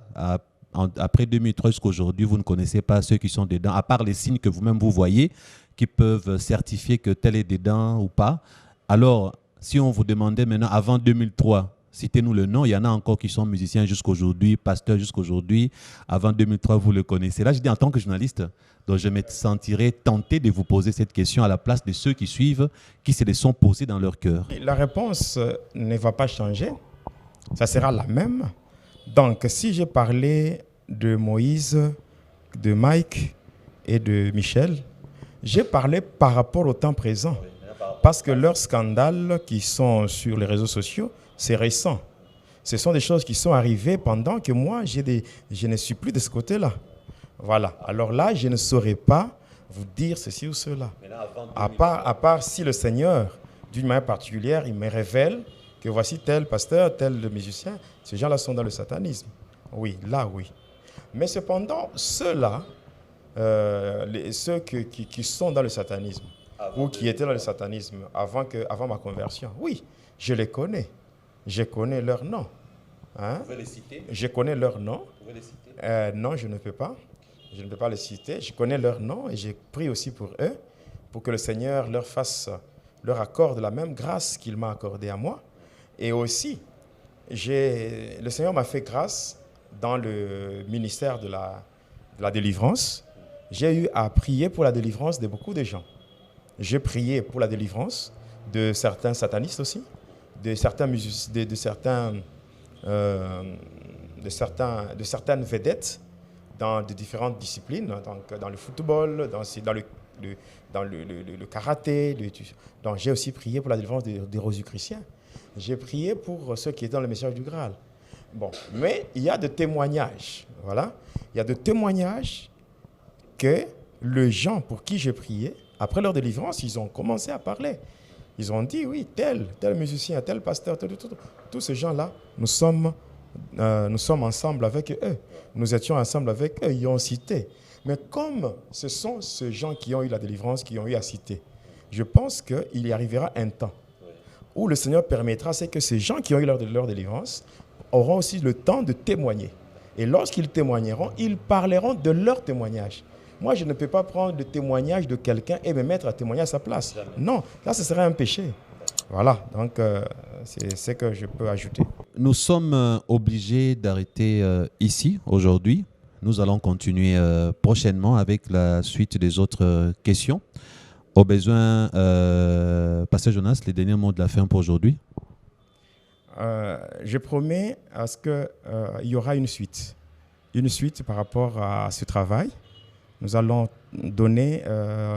S1: après 2003 jusqu'à aujourd'hui, vous ne connaissez pas ceux qui sont dedans, à part les signes que vous-même vous voyez, qui peuvent certifier que tel est dedans ou pas. Alors, si on vous demandait maintenant, avant 2003, citez-nous le nom, il y en a encore qui sont musiciens jusqu'aujourd'hui, pasteurs jusqu'aujourd'hui. Avant 2003, vous le connaissez. Là, je dis en tant que journaliste, donc je me sentirais tenté de vous poser cette question à la place de ceux qui suivent, qui se les sont posés dans leur cœur.
S3: La réponse ne va pas changer. Ça sera la même. Donc, si j'ai parlé de Moïse, de Mike et de Michel, j'ai parlé par rapport au temps présent. Parce que leurs scandales qui sont sur les réseaux sociaux, c'est récent. Ce sont des choses qui sont arrivées pendant que moi, je ne suis plus de ce côté-là. Voilà. Alors là, je ne saurais pas vous dire ceci ou cela. À part si le Seigneur, d'une manière particulière, il me révèle que voici tel pasteur, tel musicien, ces gens-là sont dans le satanisme. Oui, là, oui. Mais cependant, ceux-là, ceux qui sont dans le satanisme, ou qui étaient dans le satanisme avant ma conversion, oui, je les connais. Je connais leur nom. Hein? Vous pouvez les citer? Je connais leur nom. Vous pouvez les citer? Non, je ne peux pas. Je ne peux pas les citer. Je connais leur nom et j'ai prié aussi pour eux, pour que le Seigneur leur accorde la même grâce qu'il m'a accordée à moi. Et aussi, le Seigneur m'a fait grâce dans le ministère de la délivrance. J'ai eu à prier pour la délivrance de beaucoup de gens. J'ai prié pour la délivrance de certains satanistes aussi, de certaines vedettes dans de différentes disciplines, donc dans le football, dans le karaté. Donc j'ai aussi prié pour la délivrance des Rosicruciens. J'ai prié pour ceux qui étaient dans le message du Graal. Bon, mais il y a des témoignages, voilà. Il y a des témoignages que les gens pour qui j'ai prié, après leur délivrance, ils ont commencé à parler. Ils ont dit, oui, tel musicien, tel pasteur, tous ces gens-là, nous sommes ensemble avec eux. Nous étions ensemble avec eux, ils ont cité. Mais comme ce sont ces gens qui ont eu la délivrance, qui ont eu à citer, je pense qu'il y arrivera un temps où le Seigneur permettra, c'est que ces gens qui ont eu leur délivrance auront aussi le temps de témoigner. Et lorsqu'ils témoigneront, ils parleront de leur témoignage. Moi, je ne peux pas prendre le témoignage de quelqu'un et me mettre à témoigner à sa place. Non, là, ce serait un péché. Voilà, donc c'est ce que je peux ajouter.
S1: Nous sommes obligés d'arrêter ici, aujourd'hui. Nous allons continuer prochainement avec la suite des autres questions. Au besoin, Pasteur Jonas, les derniers mots de la fin pour aujourd'hui.
S3: Je promets à ce qu'il y aura une suite. Une suite par rapport à ce travail. Nous allons donner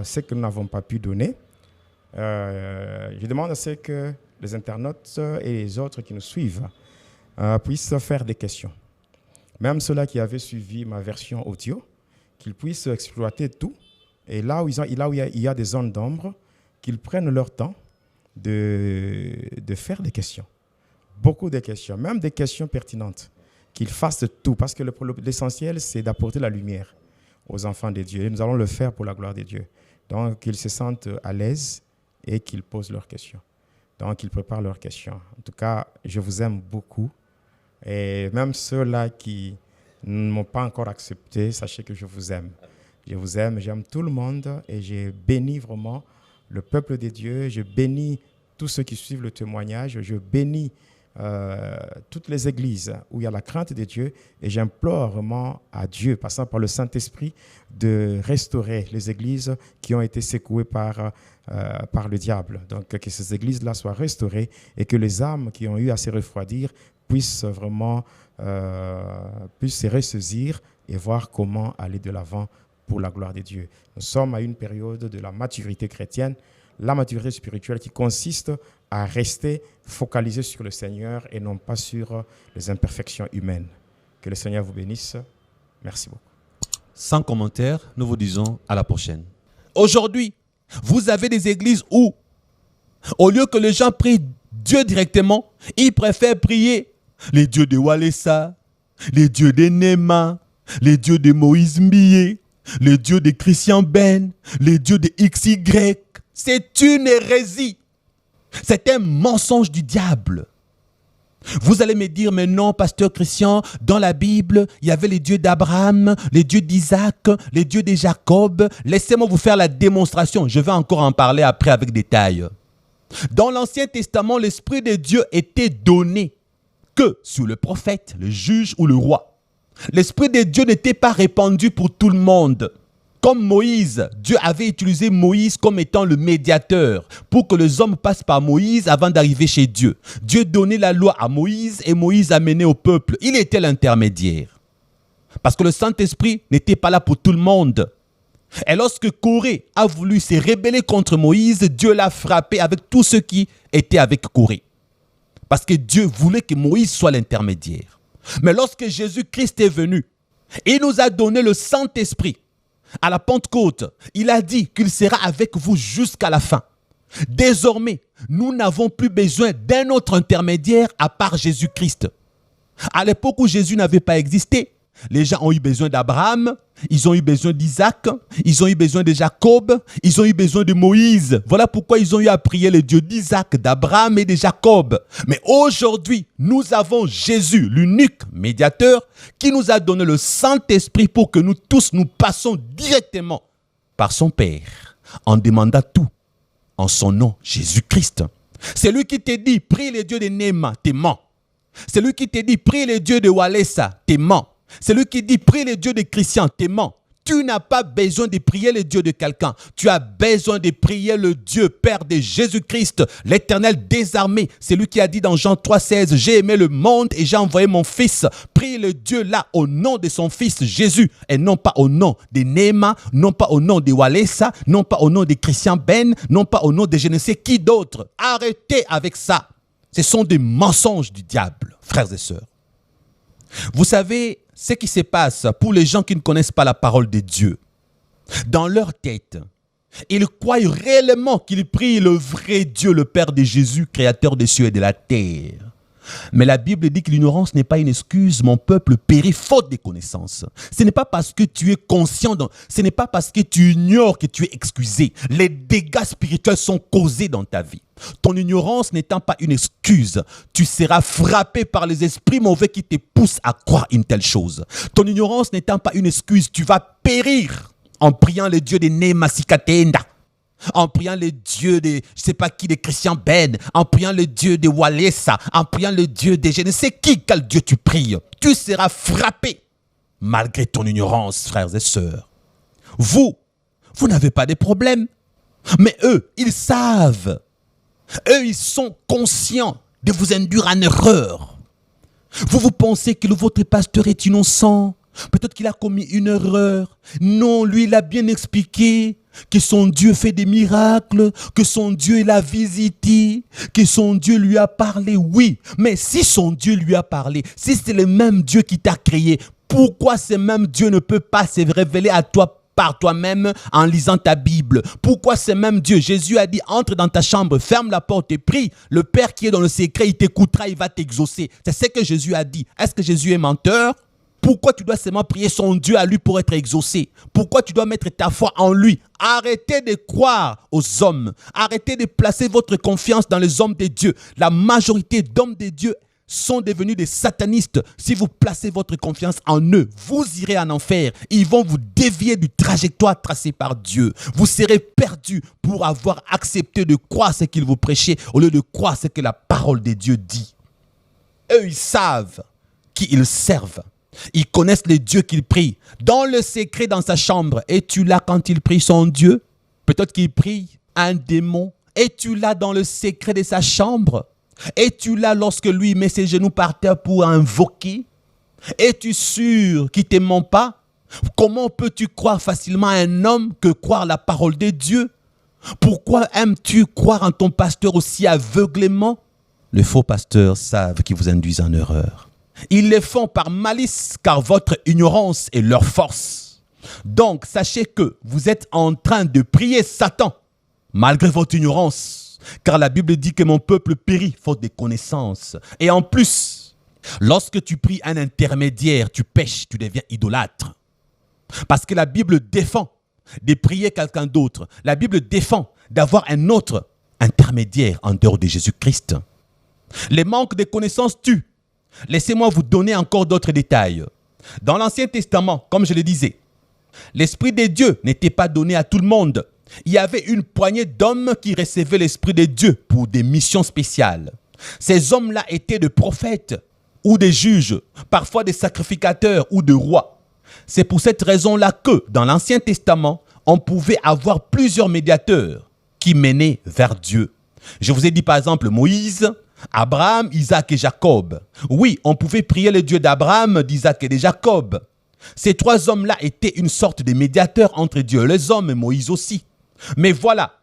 S3: ce que nous n'avons pas pu donner. Je demande à ce que les internautes et les autres qui nous suivent puissent faire des questions. Même ceux-là qui avaient suivi ma version audio, qu'ils puissent exploiter tout. Et là où il y a des zones d'ombre, qu'ils prennent leur temps de faire des questions. Beaucoup de questions, même des questions pertinentes. qu'ils fassent tout. Parce que l'essentiel, c'est d'apporter la lumière aux enfants de Dieu. Et nous allons le faire pour la gloire de Dieu. Donc, qu'ils se sentent à l'aise et qu'ils posent leurs questions. Donc, qu'ils préparent leurs questions. En tout cas, je vous aime beaucoup. Et même ceux-là qui ne m'ont pas encore accepté, sachez que je vous aime. Je vous aime, j'aime tout le monde et j'ai béni vraiment le peuple de Dieu. Je bénis tous ceux qui suivent le témoignage. Je bénis toutes les églises où il y a la crainte de Dieu et j'implore vraiment à Dieu, passant par le Saint-Esprit, de restaurer les églises qui ont été secouées par le diable. Donc que ces églises-là soient restaurées et que les âmes qui ont eu à se refroidir puissent vraiment puissent se ressaisir et voir comment aller de l'avant pour la gloire de Dieu. Nous sommes à une période de la maturité chrétienne, la maturité spirituelle qui consiste à rester focalisé sur le Seigneur et non pas sur les imperfections humaines. Que le Seigneur vous bénisse. Merci beaucoup.
S1: Sans commentaire, nous vous disons à la prochaine. Aujourd'hui, vous avez des églises où, au lieu que les gens prient Dieu directement, ils préfèrent prier les dieux de Walesa, les dieux de Nema, les dieux de Moïse Mbié, les dieux de Christian Ben, les dieux de XY. C'est une hérésie. C'est un mensonge du diable. Vous allez me dire, mais non, pasteur Christian, dans la Bible, il y avait les dieux d'Abraham, les dieux d'Isaac, les dieux de Jacob. Laissez-moi vous faire la démonstration. Je vais encore en parler après avec détail. Dans l'Ancien Testament, l'Esprit de Dieu était donné que sur le prophète, le juge ou le roi. L'Esprit de Dieu n'était pas répandu pour tout le monde. Comme Moïse, Dieu avait utilisé Moïse comme étant le médiateur pour que les hommes passent par Moïse avant d'arriver chez Dieu. Dieu donnait la loi à Moïse et Moïse amenait au peuple. Il était l'intermédiaire. Parce que le Saint-Esprit n'était pas là pour tout le monde. Et lorsque Corée a voulu se rebeller contre Moïse, Dieu l'a frappé avec tous ceux qui étaient avec Corée. Parce que Dieu voulait que Moïse soit l'intermédiaire. Mais lorsque Jésus-Christ est venu, il nous a donné le Saint-Esprit. À la Pentecôte, il a dit qu'il sera avec vous jusqu'à la fin. Désormais, nous n'avons plus besoin d'un autre intermédiaire à part Jésus-Christ. À l'époque où Jésus n'avait pas existé, les gens ont eu besoin d'Abraham, ils ont eu besoin d'Isaac, ils ont eu besoin de Jacob, ils ont eu besoin de Moïse. Voilà pourquoi ils ont eu à prier les dieux d'Isaac, d'Abraham et de Jacob. Mais aujourd'hui, nous avons Jésus, l'unique médiateur, qui nous a donné le Saint-Esprit pour que nous tous nous passons directement par son Père, en demandant tout en son nom, Jésus-Christ. C'est lui qui te dit, prie les dieux de Nema, t'es ment. C'est lui qui te dit, prie les dieux de Walesa, t'es ment. C'est lui qui dit, prie les dieux de Christian, t'es ment. Tu n'as pas besoin de prier le Dieu de quelqu'un. Tu as besoin de prier le Dieu, Père de Jésus-Christ, l'Éternel des armées. C'est lui qui a dit dans Jean 3,16, j'ai aimé le monde et j'ai envoyé mon fils. Prie le Dieu là au nom de son fils Jésus et non pas au nom de Nema, non pas au nom de Walesa, non pas au nom de Christian Ben, non pas au nom de je ne sais qui d'autre. Arrêtez avec ça. Ce sont des mensonges du diable, frères et sœurs. Vous savez ce qui se passe pour les gens qui ne connaissent pas la parole de Dieu. Dans leur tête, ils croient réellement qu'ils prient le vrai Dieu, le Père de Jésus, créateur des cieux et de la terre. Mais la Bible dit que l'ignorance n'est pas une excuse. Mon peuple périt faute de connaissances. Ce n'est pas parce que tu es conscient, ce n'est pas parce que tu ignores que tu es excusé. Les dégâts spirituels sont causés dans ta vie. Ton ignorance n'étant pas une excuse, tu seras frappé par les esprits mauvais qui te poussent à croire une telle chose. Ton ignorance n'étant pas une excuse, tu vas périr en priant le Dieu de Nemasikatenda, en priant le Dieu de, je ne sais pas qui, de Christian Ben, en priant le Dieu de Walesa, en priant le Dieu de je ne sais qui, quel Dieu tu pries. Tu seras frappé malgré ton ignorance, frères et sœurs. Vous n'avez pas de problème, mais eux, ils savent. Eux, ils sont conscients de vous induire en erreur. Vous pensez que votre pasteur est innocent. Peut-être qu'il a commis une erreur. Non, lui, il a bien expliqué que son Dieu fait des miracles, que son Dieu l'a visité, que son Dieu lui a parlé. Oui, mais si son Dieu lui a parlé, si c'est le même Dieu qui t'a créé, pourquoi ce même Dieu ne peut pas se révéler à toi par toi-même en lisant ta Bible. Pourquoi ce même Dieu? Jésus a dit, entre dans ta chambre, ferme la porte et prie. Le Père qui est dans le secret, il t'écoutera, il va t'exaucer. C'est ce que Jésus a dit. Est-ce que Jésus est menteur? Pourquoi tu dois seulement prier son Dieu à lui pour être exaucé? Pourquoi tu dois mettre ta foi en lui? Arrêtez de croire aux hommes. Arrêtez de placer votre confiance dans les hommes de Dieu. La majorité d'hommes de Dieu sont devenus des satanistes. Si vous placez votre confiance en eux, vous irez en enfer. Ils vont vous dévier du trajectoire tracé par Dieu. Vous serez perdus pour avoir accepté de croire ce qu'ils vous prêchaient au lieu de croire ce que la parole de Dieu dit. Eux, ils savent qui ils servent. Ils connaissent les dieux qu'ils prient. Dans le secret, dans sa chambre, es-tu là quand il prie son Dieu? Peut-être qu'il prie un démon. Es-tu là dans le secret de sa chambre? Es-tu là lorsque lui met ses genoux par terre pour invoquer? Es-tu sûr qu'il ne te ment pas? Comment peux-tu croire facilement à un homme que croire la parole de Dieu? Pourquoi aimes-tu croire en ton pasteur aussi aveuglément? Les faux pasteurs savent qu'ils vous induisent en erreur. Ils le font par malice car votre ignorance est leur force. Donc, sachez que vous êtes en train de prier Satan malgré votre ignorance. Car la Bible dit que mon peuple périt faute de connaissances. Et en plus, lorsque tu pries un intermédiaire, tu pèches, tu deviens idolâtre. Parce que la Bible défend de prier quelqu'un d'autre. La Bible défend d'avoir un autre intermédiaire en dehors de Jésus-Christ. Les manques de connaissances tuent. Laissez-moi vous donner encore d'autres détails. Dans l'Ancien Testament, comme je le disais, l'Esprit de Dieu n'était pas donné à tout le monde. Il y avait une poignée d'hommes qui recevaient l'Esprit de Dieu pour des missions spéciales. Ces hommes-là étaient des prophètes ou des juges, parfois des sacrificateurs ou des rois. C'est pour cette raison-là que, dans l'Ancien Testament, on pouvait avoir plusieurs médiateurs qui menaient vers Dieu. Je vous ai dit par exemple Moïse, Abraham, Isaac et Jacob. Oui, on pouvait prier le Dieu d'Abraham, d'Isaac et de Jacob. Ces trois hommes-là étaient une sorte de médiateurs entre Dieu et les hommes, et Moïse aussi. Mais voilà,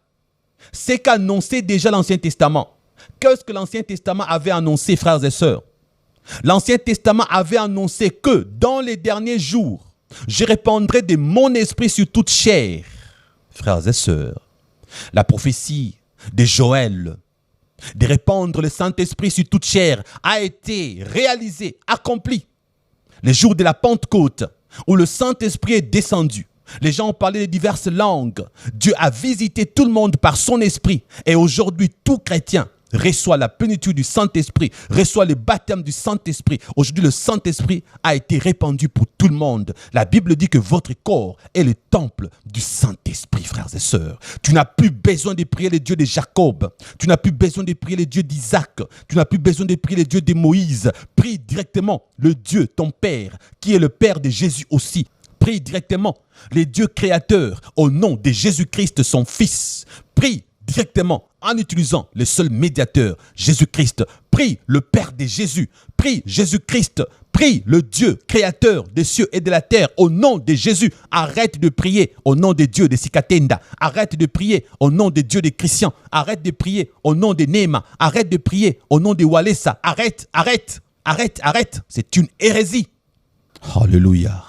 S1: c'est qu'annonçait déjà l'Ancien Testament. Qu'est-ce que l'Ancien Testament avait annoncé, frères et sœurs? L'Ancien Testament avait annoncé que dans les derniers jours, je répandrai de mon esprit sur toute chair. Frères et sœurs, la prophétie de Joël, de répandre le Saint-Esprit sur toute chair, a été réalisée, accomplie. Le jour de la Pentecôte, où le Saint-Esprit est descendu. Les gens ont parlé de diverses langues. Dieu a visité tout le monde par son esprit. Et aujourd'hui, tout chrétien reçoit la plénitude du Saint-Esprit, reçoit le baptême du Saint-Esprit. Aujourd'hui, le Saint-Esprit a été répandu pour tout le monde. La Bible dit que votre corps est le temple du Saint-Esprit, frères et sœurs. Tu n'as plus besoin de prier le Dieu de Jacob. Tu n'as plus besoin de prier le Dieu d'Isaac. Tu n'as plus besoin de prier le Dieu de Moïse. Prie directement le Dieu, ton Père, qui est le Père de Jésus aussi. Prie directement le Dieu créateur au nom de Jésus-Christ, son Fils. Prie directement en utilisant le seul médiateur, Jésus-Christ. Prie le Père de Jésus. Prie Jésus-Christ. Prie le Dieu créateur des cieux et de la terre au nom de Jésus. Arrête de prier au nom de Dieu de Sikatenda. Arrête de prier au nom de Dieu de Christian. Arrête de prier au nom de Néma. Arrête de prier au nom de Walesa. Arrête. C'est une hérésie. Alléluia.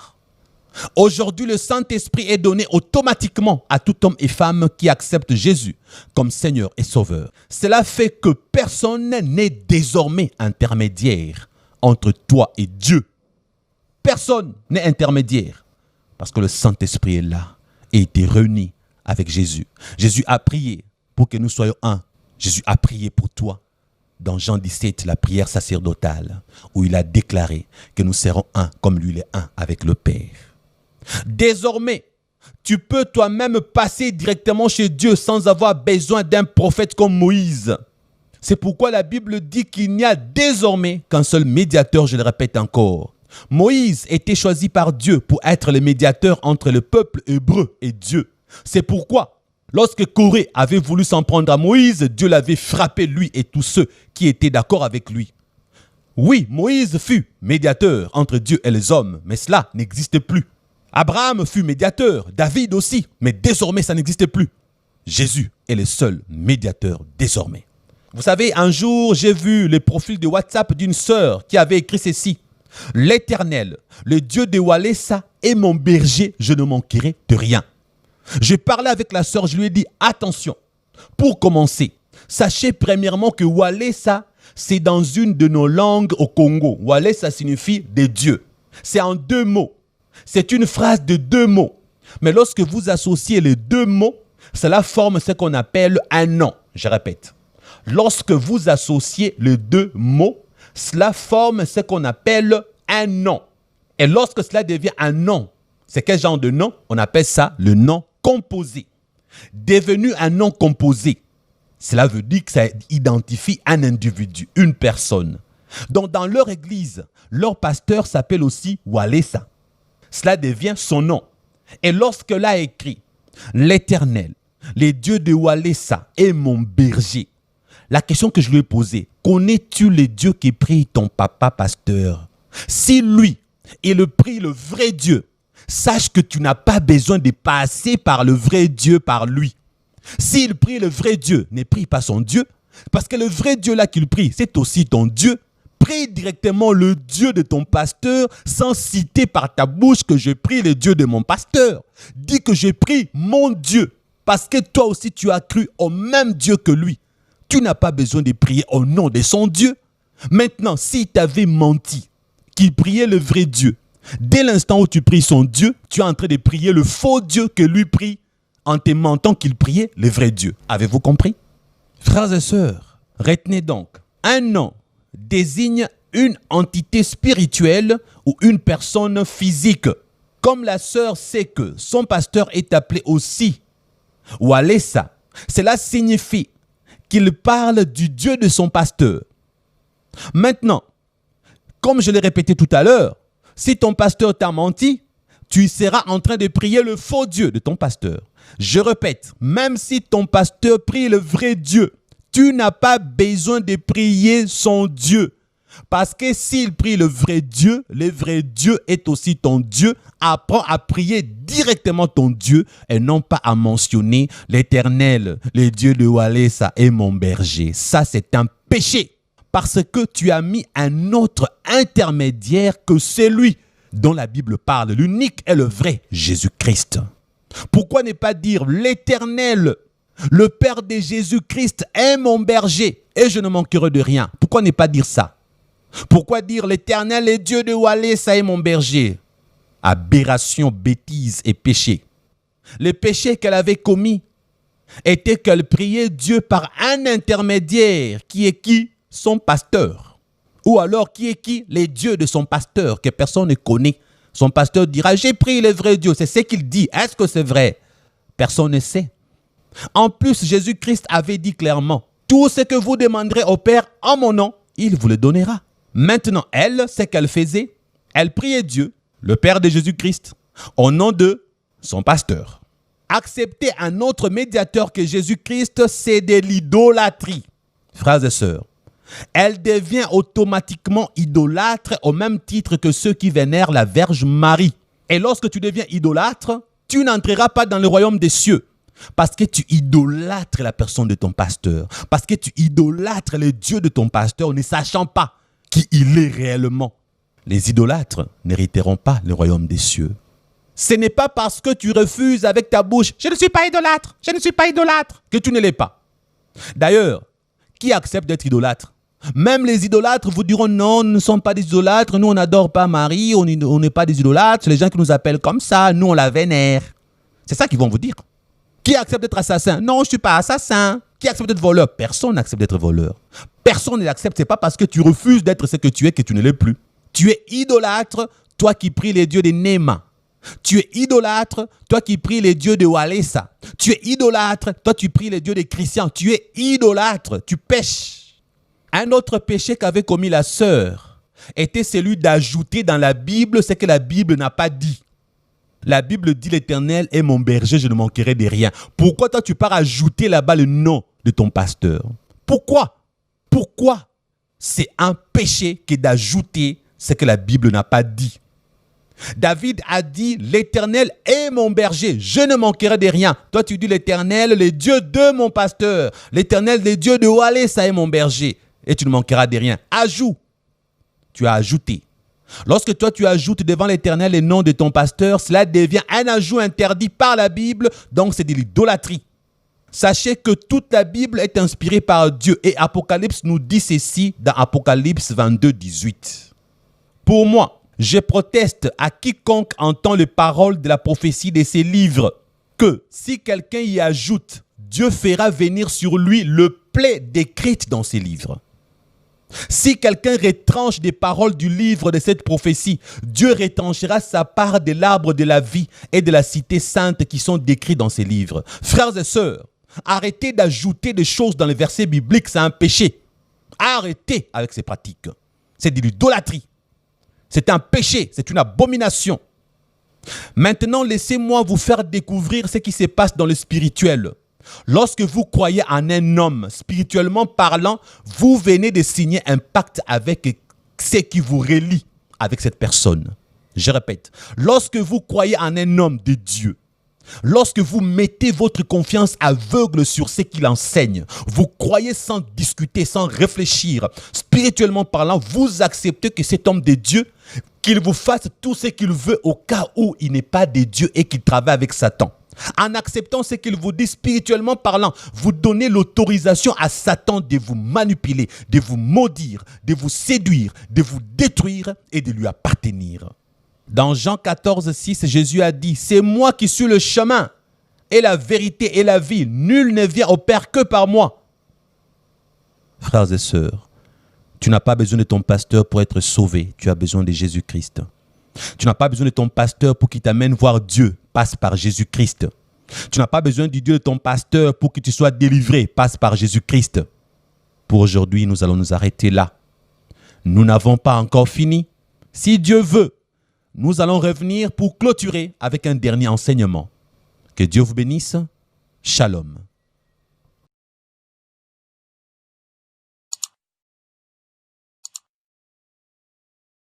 S1: Aujourd'hui, le Saint-Esprit est donné automatiquement à tout homme et femme qui accepte Jésus comme Seigneur et Sauveur. Cela fait que personne n'est désormais intermédiaire entre toi et Dieu. Personne n'est intermédiaire parce que le Saint-Esprit est là et était réuni avec Jésus. Jésus a prié pour que nous soyons un. Jésus a prié pour toi. Dans Jean 17, la prière sacerdotale, où il a déclaré que nous serons un comme lui il est un avec le Père. Désormais, tu peux toi-même passer directement chez Dieu sans avoir besoin d'un prophète comme Moïse. C'est pourquoi la Bible dit qu'il n'y a désormais qu'un seul médiateur, je le répète encore. Moïse était choisi par Dieu pour être le médiateur entre le peuple hébreu et Dieu. C'est pourquoi, lorsque Corée avait voulu s'en prendre à Moïse, Dieu l'avait frappé lui et tous ceux qui étaient d'accord avec lui. Oui, Moïse fut médiateur entre Dieu et les hommes, mais cela n'existe plus. Abraham fut médiateur, David aussi, mais désormais ça n'existe plus. Jésus est le seul médiateur désormais. Vous savez, un jour, j'ai vu le profil de WhatsApp d'une sœur qui avait écrit ceci. L'Éternel, le Dieu de Walesa, est mon berger, je ne manquerai de rien. J'ai parlé avec la sœur, je lui ai dit, attention, pour commencer, sachez premièrement que Walesa, c'est dans une de nos langues au Congo. Walesa signifie des dieux. C'est en 2 mots. C'est une phrase de 2 mots. Mais lorsque vous associez les 2 mots, cela forme ce qu'on appelle un nom. Je répète. Lorsque vous associez les 2 mots, cela forme ce qu'on appelle un nom. Et lorsque cela devient un nom, c'est quel genre de nom? On appelle ça le nom composé. Devenu un nom composé, cela veut dire que ça identifie un individu, une personne. Donc dans leur église, leur pasteur s'appelle aussi Walesa. Cela devient son nom. Et lorsque là écrit, l'Éternel, les dieux de Walesa est mon berger. La question que je lui ai posée, connais-tu les dieux qui prient ton papa pasteur? Si lui, il prie le vrai Dieu, sache que tu n'as pas besoin de passer par le vrai Dieu, par lui. S'il prie le vrai Dieu, ne prie pas son Dieu, parce que le vrai Dieu là qu'il prie, c'est aussi ton Dieu. Prie directement le Dieu de ton pasteur sans citer par ta bouche que je prie le Dieu de mon pasteur. Dis que je prie mon Dieu, parce que toi aussi tu as cru au même Dieu que lui. Tu n'as pas besoin de prier au nom de son Dieu. Maintenant, s'il t'avait menti, qu'il priait le vrai Dieu, dès l'instant où tu pries son Dieu, tu es en train de prier le faux Dieu que lui prie en te mentant qu'il priait le vrai Dieu. Avez-vous compris? Frères et sœurs, retenez donc, un nom désigne une entité spirituelle ou une personne physique. Comme la sœur sait que son pasteur est appelé aussi Walesa, cela signifie qu'il parle du Dieu de son pasteur. Maintenant, comme je l'ai répété tout à l'heure, si ton pasteur t'a menti, tu seras en train de prier le faux Dieu de ton pasteur. Je répète, même si ton pasteur prie le vrai Dieu, tu n'as pas besoin de prier son Dieu. Parce que s'il prie le vrai Dieu est aussi ton Dieu. Apprends à prier directement ton Dieu et non pas à mentionner l'Éternel, le Dieu de Walesa est mon berger. Ça, c'est un péché. Parce que tu as mis un autre intermédiaire que celui dont la Bible parle, l'unique et le vrai Jésus-Christ. Pourquoi ne pas dire l'Éternel, le Père de Jésus-Christ est mon berger et je ne manquerai de rien? Pourquoi ne pas dire ça? Pourquoi dire l'Éternel est Dieu de Walesa est mon berger? Aberration, bêtise et péché. Le péché qu'elle avait commis était qu'elle priait Dieu par un intermédiaire qui est qui? Son pasteur. Ou alors qui est qui? Les dieux de son pasteur que personne ne connaît. Son pasteur dira, j'ai prié le vrai Dieu. C'est ce qu'il dit. Est-ce que c'est vrai? Personne ne sait. En plus, Jésus-Christ avait dit clairement, tout ce que vous demanderez au Père en mon nom, il vous le donnera. Maintenant, elle, ce qu'elle faisait, elle priait Dieu, le Père de Jésus-Christ, au nom de son pasteur. Accepter un autre médiateur que Jésus-Christ, c'est de l'idolâtrie. Frères et sœurs, elle devient automatiquement idolâtre au même titre que ceux qui vénèrent la Vierge Marie. Et lorsque tu deviens idolâtre, tu n'entreras pas dans le royaume des cieux. Parce que tu idolâtres la personne de ton pasteur. Parce que tu idolâtres le Dieu de ton pasteur, ne sachant pas qui il est réellement. Les idolâtres n'hériteront pas le royaume des cieux. Ce n'est pas parce que tu refuses avec ta bouche, je ne suis pas idolâtre, je ne suis pas idolâtre, que tu ne l'es pas. D'ailleurs, qui accepte d'être idolâtre? Même les idolâtres vous diront non, nous ne sommes pas des idolâtres, nous on n'adore pas Marie, on n'est pas des idolâtres, c'est les gens qui nous appellent comme ça, nous on la vénère. C'est ça qu'ils vont vous dire. Qui accepte d'être assassin? Non, je ne suis pas assassin. Qui accepte d'être voleur? Personne n'accepte d'être voleur. Personne ne l'accepte, ce n'est pas parce que tu refuses d'être ce que tu es que tu ne l'es plus. Tu es idolâtre, toi qui pries les dieux de Néma. Tu es idolâtre, toi qui pries les dieux de Walesa. Tu es idolâtre, toi tu pries les dieux des chrétiens. Tu es idolâtre, tu pêches. Un autre péché qu'avait commis la sœur était celui d'ajouter dans la Bible ce que la Bible n'a pas dit. La Bible dit l'Éternel est mon berger, je ne manquerai de rien. Pourquoi toi tu pars ajouter là-bas le nom de ton pasteur? Pourquoi? Pourquoi? C'est un péché que d'ajouter ce que la Bible n'a pas dit. David a dit l'Éternel est mon berger, je ne manquerai de rien. Toi tu dis l'Éternel, le Dieu de mon pasteur. L'Éternel, le Dieu de Walesa est mon berger et tu ne manqueras de rien. Ajout. Tu as ajouté. Lorsque toi tu ajoutes devant l'Éternel les noms de ton pasteur, cela devient un ajout interdit par la Bible, donc c'est de l'idolâtrie. Sachez que toute la Bible est inspirée par Dieu et Apocalypse nous dit ceci dans Apocalypse 22, 18. Pour moi, je proteste à quiconque entend les paroles de la prophétie de ces livres que si quelqu'un y ajoute, Dieu fera venir sur lui le plaie décrite dans ces livres. Si quelqu'un retranche des paroles du livre de cette prophétie, Dieu retranchera sa part de l'arbre de la vie et de la cité sainte qui sont décrits dans ces livres. Frères et sœurs, arrêtez d'ajouter des choses dans les versets bibliques, c'est un péché. Arrêtez avec ces pratiques. C'est de l'idolâtrie. C'est un péché, c'est une abomination. Maintenant, laissez-moi vous faire découvrir ce qui se passe dans le spirituel. Lorsque vous croyez en un homme, spirituellement parlant, vous venez de signer un pacte avec ce qui vous relie avec cette personne. Je répète, lorsque vous croyez en un homme de Dieu, lorsque vous mettez votre confiance aveugle sur ce qu'il enseigne, vous croyez sans discuter, sans réfléchir, spirituellement parlant, vous acceptez que cet homme de Dieu, qu'il vous fasse tout ce qu'il veut au cas où il n'est pas de Dieu et qu'il travaille avec Satan. En acceptant ce qu'il vous dit spirituellement parlant, vous donnez l'autorisation à Satan de vous manipuler, de vous maudire, de vous séduire, de vous détruire et de lui appartenir. Dans Jean 14, 6, Jésus a dit « C'est moi qui suis le chemin et la vérité et la vie. Nul ne vient au Père que par moi. » Frères et sœurs, tu n'as pas besoin de ton pasteur pour être sauvé. Tu as besoin de Jésus-Christ. Tu n'as pas besoin de ton pasteur pour qu'il t'amène voir Dieu. Passe par Jésus-Christ. Tu n'as pas besoin du Dieu de ton pasteur pour que tu sois délivré. Passe par Jésus-Christ. Pour aujourd'hui, nous allons nous arrêter là. Nous n'avons pas encore fini. Si Dieu veut, nous allons revenir pour clôturer avec un dernier enseignement. Que Dieu vous bénisse. Shalom.